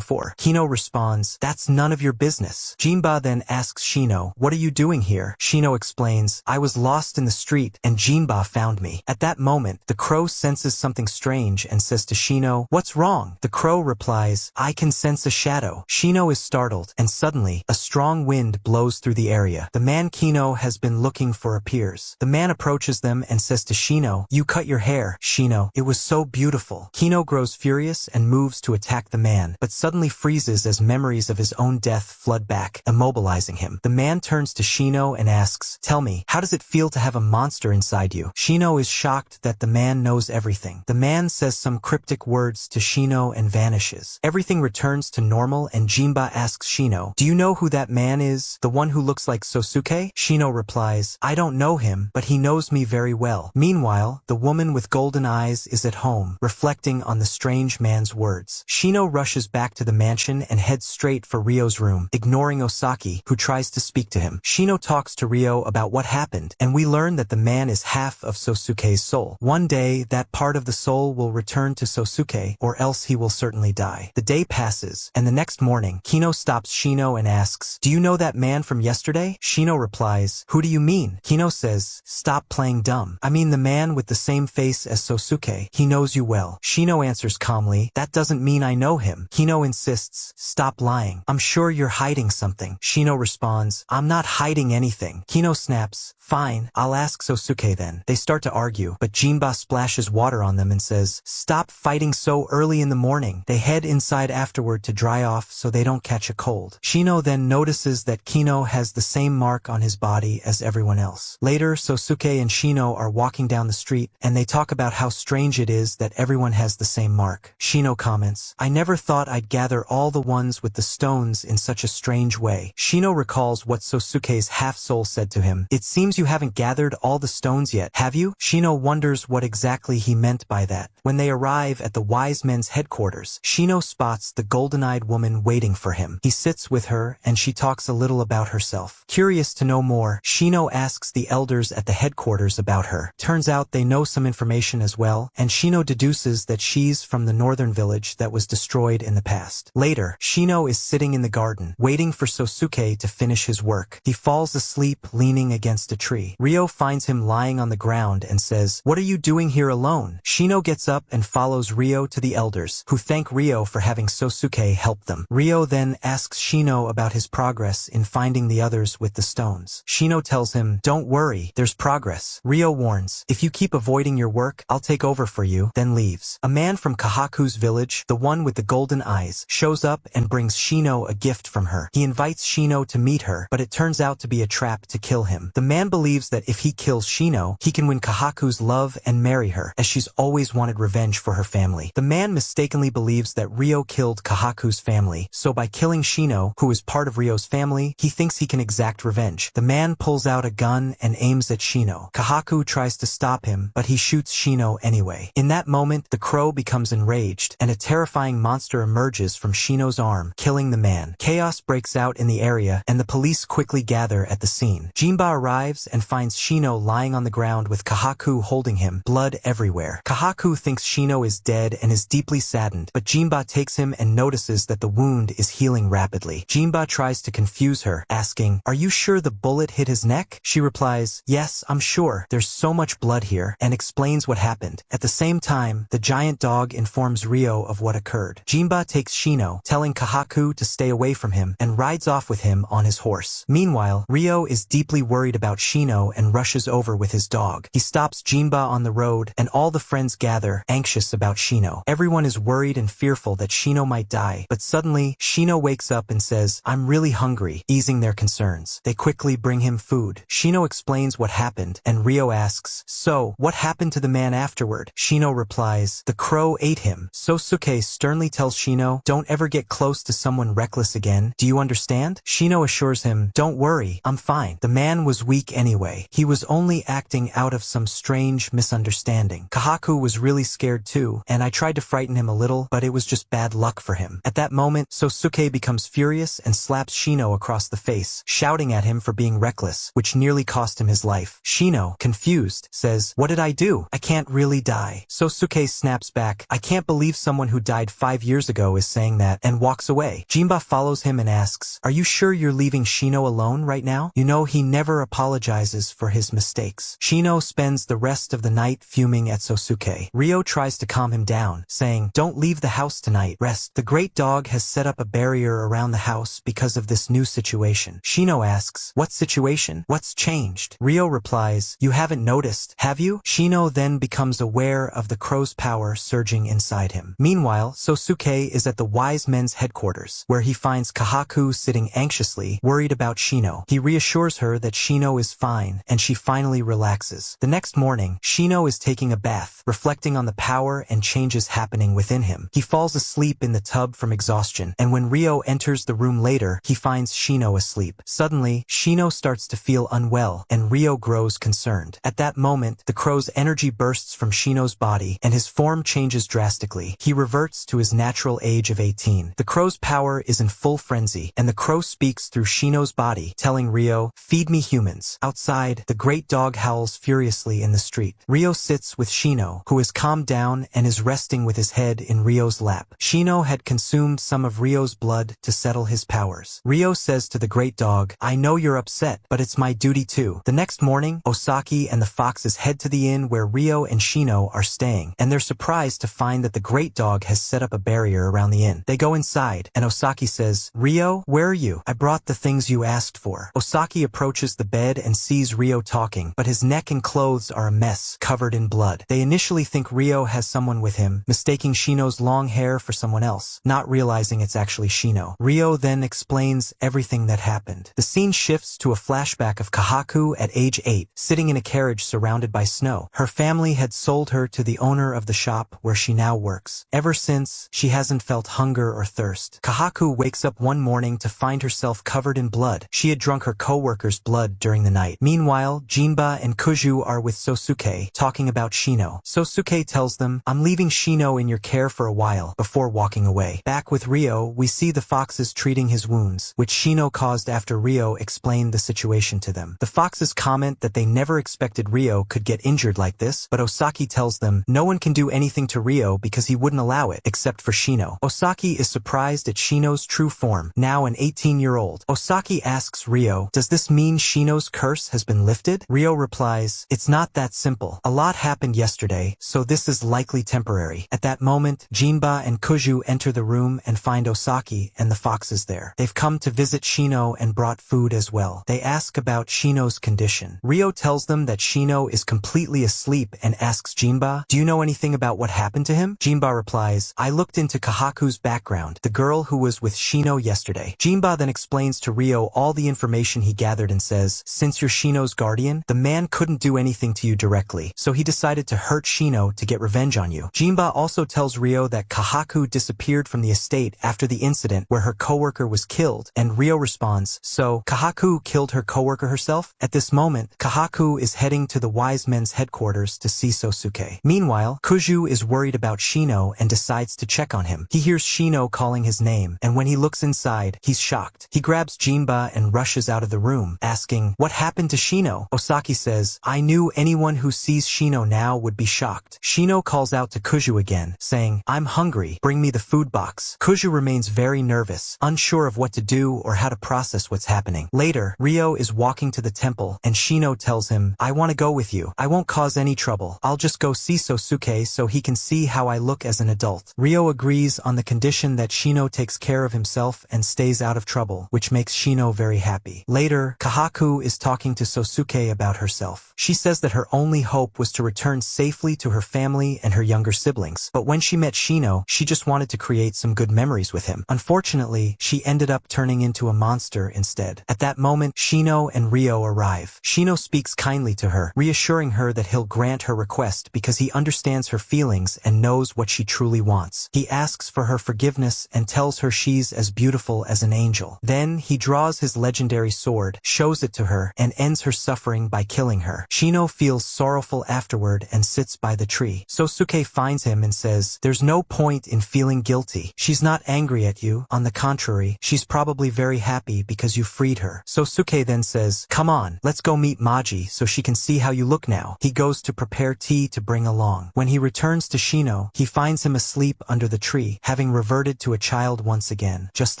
for?" Kino responds, "That's none of your business." Jinba then asks Shino, "What are you doing here?" Shino explains, "I was lost in the street, and Jinba found me." At that moment, the crow senses something strange and says to Shino, "What's wrong?" The crow replies, "I can sense a shadow." Shino is startled, and suddenly, a strong wind blows through the area. The man Kino has been looking for appears. The man approaches them and says to Shino, "You cut your hair." Shino, "It was so beautiful." Kino grows furious and moves to attack the man, but suddenly freezes as memories of his own death flood back, immobilizing him. The man turns to Shino and asks, "Tell me, how does it feel to have a monster inside you?" Shino is shocked that the man knows everything. The man says some cryptic words to Shino and vanishes. Everything returns to normal, and Jinba asks Shino, "Do you know who that man is? The one who looks like Sosuke?" Shino replies, "I don't know him, but he knows me very well." Meanwhile, the woman with golden eyes is at home, reflecting on the strange man's words. Shino rushes back to the mansion and heads straight for Ryo's room, ignoring Osaki, who tries to speak to him. Shino talks to Ryo about what happened, and we learn that the man is half of Sosuke's soul. One day, that part of the soul will return to Sosuke, or else he will certainly die. The day passes, and the next morning, Kino stops Shino and asks, "Do you know that man from yesterday?" Shino replies, "Who do you mean?" Kino says, "Stop playing dumb. I mean the man with the same face as Sosuke. He knows you well." Shino answers calmly, "That doesn't mean I know him." Kino insists, "Stop lying. I'm sure you're hiding something." Shino responds, "I'm not hiding anything." Kino snaps, "Fine, I'll ask Sosuke then." They start to argue, but Jinba splashes water on them and says, "Stop fighting so early in the morning." They head inside afterward to dry off so they don't catch a cold. Shino then notices that Kino has the same mark on his body as everyone else. Later, Sosuke and Shino are walking down the street, and they talk about how strange it is that everyone has the same mark. Shino comments, "I never thought I'd gather all the ones with the stones in such a strange way." Shino recalls what Sosuke's half-soul said to him, "It seems you haven't gathered all the stones yet, have you?" Shino wonders what exactly he meant by that. When they arrive at the wise men's headquarters, Shino spots the golden-eyed woman waiting for him. He sits with her, and she talks a little about herself. Curious to know more, Shino asks the elders at the headquarters about her. Turns out they know some information as well, and Shino deduces that she's from the northern village that was destroyed in the past. Later, Shino is sitting in the garden, waiting for Sosuke to finish his work. He falls asleep leaning against a tree. Ryo finds him lying on the ground and says, "What are you doing here alone?" Shino gets up and follows Ryo to the elders, who thank Ryo for having Sosuke help them. Ryo then asks Shino about his progress in finding the others with the stones. Shino tells him, "Don't worry, there's progress." Ryo warns, "If you keep avoiding your work, I'll take over for you," then leaves. A man from Kahaku's village, the one with the golden eyes, shows up and brings Shino a gift from her. He invites Shino to meet her, but it turns out to be a trap to kill him. The man believes that if he kills Shino, he can win Kahaku's love and marry her, as she's always wanted revenge for her family. The man mistakenly believes that Ryo killed Kahaku's family, so by killing Shino, who is part of Ryo's family, he thinks he can exact revenge. The man pulls out a gun and aims at Shino. Kahaku tries to stop him, but he shoots Shino anyway. In that moment, the crow becomes enraged, and a terrifying monster emerges from Shino's arm, killing the man. Chaos breaks out in the area, and the police quickly gather at the scene. Jinba arrives and finds Shino lying on the ground with Kahaku holding him, blood everywhere. Kahaku thinks Shino is dead and is deeply saddened, but Jinba takes him and notices that the wound is healing rapidly. Jinba tries to confuse her, asking, "Are you sure the bullet hit his neck?" She replies, "Yes, I'm sure. There's so much blood here," and explains what happened. At the same time, the giant dog informs Ryo of what occurred. Jinba takes Shino, telling Kahaku to stay away from him, and rides off with him on his horse. Meanwhile, Ryo is deeply worried about Shino and rushes over with his dog. He stops Jinba on the road, and all the friends gather, anxious about Shino. Everyone is worried and fearful that Shino might die, but suddenly, Shino wakes up and says, "I'm really hungry," easing their concerns. They quickly quickly bring him food. Shino explains what happened, and Ryo asks, "So, what happened to the man afterward?" Shino replies, "The crow ate him." Sosuke sternly tells Shino, "Don't ever get close to someone reckless again. Do you understand?" Shino assures him, "Don't worry, I'm fine. The man was weak anyway. He was only acting out of some strange misunderstanding. Kahaku was really scared too, and I tried to frighten him a little, but it was just bad luck for him." At that moment, Sosuke becomes furious and slaps Shino across the face, shouting at him for being reckless, which nearly cost him his life. Shino, confused, says, "What did I do? I can't really die." Sosuke snaps back, "I can't believe someone who died 5 years ago is saying that," and walks away. Jinba follows him and asks, "Are you sure you're leaving Shino alone right now? You know he never apologizes for his mistakes." Shino spends the rest of the night fuming at Sosuke. Ryo tries to calm him down, saying, "Don't leave the house tonight, rest. The great dog has set up a barrier around the house because of this new situation." Shino asks, "What situation? What's changed?" Ryo replies, "You haven't noticed, have you?" Shino then becomes aware of the crow's power surging inside him. Meanwhile, Sosuke is at the wise men's headquarters, where he finds Kahaku sitting anxiously, worried about Shino. He reassures her that Shino is fine, and she finally relaxes. The next morning, Shino is taking a bath, reflecting on the power and changes happening within him. He falls asleep in the tub from exhaustion, and when Ryo enters the room later, he finds Shino asleep. Suddenly, Shino starts to feel unwell, and Ryo grows concerned. At that moment, the crow's energy bursts from Shino's body, and his form changes drastically. He reverts to his natural age of 18. The crow's power is in full frenzy, and the crow speaks through Shino's body, telling Ryo, "Feed me humans." Outside, the great dog howls furiously in the street. Ryo sits with Shino, who is calmed down and is resting with his head in Ryo's lap. Shino had consumed some of Ryo's blood to settle his powers. Ryo says to the great dog, "I know you're upset, but it's my duty too." The next morning, Osaki and the foxes head to the inn where Ryo and Shino are staying, and they're surprised to find that the great dog has set up a barrier around the inn. They go inside, and Osaki says, "Ryo, where are you? I brought the things you asked for." Osaki approaches the bed and sees Ryo talking, but his neck and clothes are a mess, covered in blood. They initially think Ryo has someone with him, mistaking Shino's long hair for someone else, not realizing it's actually Shino. Ryo then explains everything that happened. The scene shifts to a flashback of Kahaku at age 8, sitting in a carriage surrounded by snow. Her family had sold her to the owner of the shop where she now works. Ever since, she hasn't felt hunger or thirst. Kahaku wakes up one morning to find herself covered in blood. She had drunk her co-worker's blood during the night. Meanwhile, Jinba and Kuju are with Sosuke, talking about Shino. Sosuke tells them, "I'm leaving Shino in your care for a while," before walking away. Back with Ryo, we see the foxes treating his wounds, which Shino caused after Ryo explained the situation to them. The foxes comment that they never expected Ryo could get injured like this, but Osaki tells them no one can do anything to Ryo because he wouldn't allow it, except for Shino. Osaki is surprised at Shino's true form, now an 18-year-old. Osaki asks Ryo, "Does this mean Shino's curse has been lifted?" Ryo replies, "It's not that simple. A lot happened yesterday, so this is likely temporary." At that moment, Jinba and Kuju enter the room and find Osaki and the foxes there. They've come to visit Shino and brought food as well. They ask about Shino's condition. Ryo tells them that Shino is completely asleep and asks Jinba, "Do you know anything about what happened to him?" Jinba replies, "I looked into Kahaku's background, the girl who was with Shino yesterday." Jinba then explains to Ryo all the information he gathered and says, "Since you're Shino's guardian, the man couldn't do anything to you directly, so he decided to hurt Shino to get revenge on you." Jinba also tells Ryo that Kahaku disappeared from the estate after the incident where her coworker was killed, and Ryo responds, "So, Kahaku killed her coworker herself?" At this moment, Kahaku is heading to the wise men's headquarters to see Sosuke. Meanwhile, Kuju is worried about Shino and decides to check on him. He hears Shino calling his name, and when he looks inside, he's shocked. He grabs Jinba and rushes out of the room, asking, "What happened to Shino?" Osaki says, "I knew anyone who sees Shino now would be shocked." Shino calls out to Kuju again, saying, "I'm hungry, bring me the food box." Kuju remains very nervous, unsure of what to do or how to process what's happening. Later, Ryo is walking to the temple, and Shino tells him, "I want to go with you. I won't cause any trouble. I'll just go see Sosuke so he can see how I look as an adult." Ryo agrees on the condition that Shino takes care of himself and stays out of trouble, which makes Shino very happy. Later, Kahaku is talking to Sosuke about herself. She says that her only hope was to return safely to her family and her younger siblings, but when she met Shino, she just wanted to create some good memories with him. Unfortunately, she ended up turning into a monster instead. At that moment, moment, Shino and Ryo arrive. Shino speaks kindly to her, reassuring her that he'll grant her request because he understands her feelings and knows what she truly wants. He asks for her forgiveness and tells her she's as beautiful as an angel. Then he draws his legendary sword, shows it to her, and ends her suffering by killing her. Shino feels sorrowful afterward and sits by the tree. Sosuke finds him and says, "There's no point in feeling guilty. She's not angry at you. On the contrary, she's probably very happy because you freed her." Sosuke then says, "Come on, let's go meet Maji so she can see how you look now." He goes to prepare tea to bring along. When he returns to Shino, he finds him asleep under the tree, having reverted to a child once again, just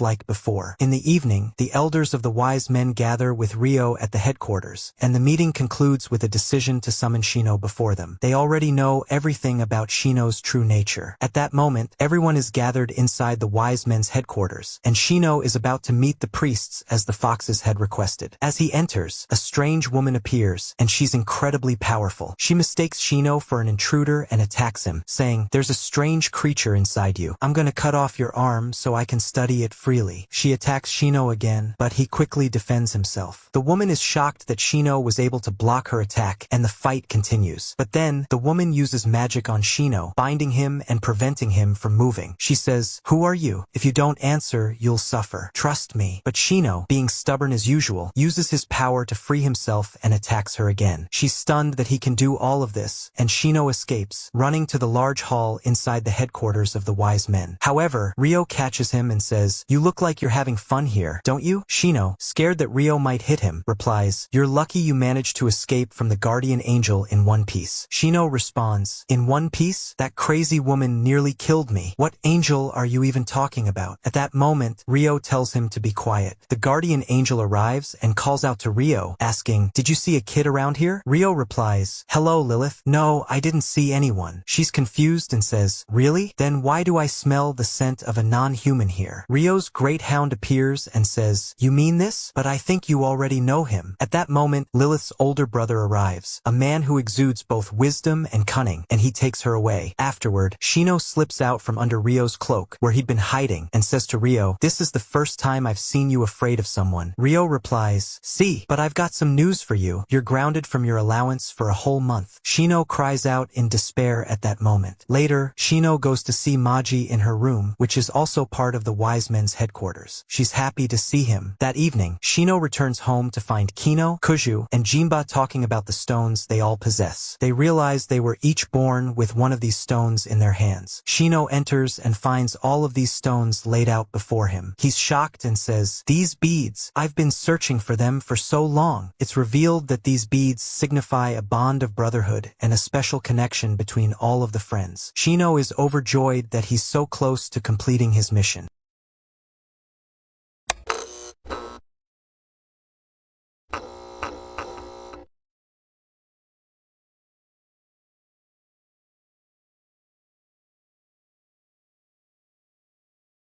like before. In the evening, the elders of the wise men gather with Ryo at the headquarters, and the meeting concludes with a decision to summon Shino before them. They already know everything about Shino's true nature. At that moment, everyone is gathered inside the wise men's headquarters, and Shino is about to meet the priests as the foxes had requested. As he enters, a strange woman appears, and she's incredibly powerful. She mistakes Shino for an intruder and attacks him, saying, "There's a strange creature inside you. I'm gonna cut off your arm so I can study it freely." She attacks Shino again, but he quickly defends himself. The woman is shocked that Shino was able to block her attack, and the fight continues. But then, the woman uses magic on Shino, binding him and preventing him from moving. She says, "Who are you? If you don't answer, you'll suffer. Trust me." But Shino, being stubborn as usual, uses his power to free himself and attacks her again. She's stunned that he can do all of this, and Shino escapes, running to the large hall inside the headquarters of the wise men. However, Ryo catches him and says, "You look like you're having fun here, don't you?" Shino, scared that Ryo might hit him, replies, "You're lucky you managed to escape from the guardian angel in one piece." Shino responds, "In one piece? That crazy woman nearly killed me. What angel are you even talking about?" At that moment, Ryo tells him to be quiet. The guardian angel arrives and calls out to Ryo, asking, "Did you see a kid around here?" Ryo replies, "Hello, Lilith. No, I didn't see anyone." She's confused and says, "Really? Then why do I smell the scent of a non-human here?" Ryo's great hound appears and says, "You mean this? But I think you already know him." At that moment, Lilith's older brother arrives, a man who exudes both wisdom and cunning, and he takes her away. Afterward, Shino slips out from under Ryo's cloak, where he'd been hiding, and says to Ryo, "This is the first time I've seen you afraid of someone." Ryo replies, "See, but I've got some news for you. You're grounded from your allowance for a whole month." Shino cries out in despair at that moment. Later, Shino goes to see Maji in her room, which is also part of the wise men's headquarters. She's happy to see him. That evening, Shino returns home to find Kino, Kuju, and Jinba talking about the stones they all possess. They realize they were each born with one of these stones in their hands. Shino enters and finds all of these stones laid out before him. He's shocked and says, "These beads, I've been searching for them for so long." It's revealed that these beads signify a bond of brotherhood and a special connection between all of the friends. Shino is overjoyed that he's so close to completing his mission.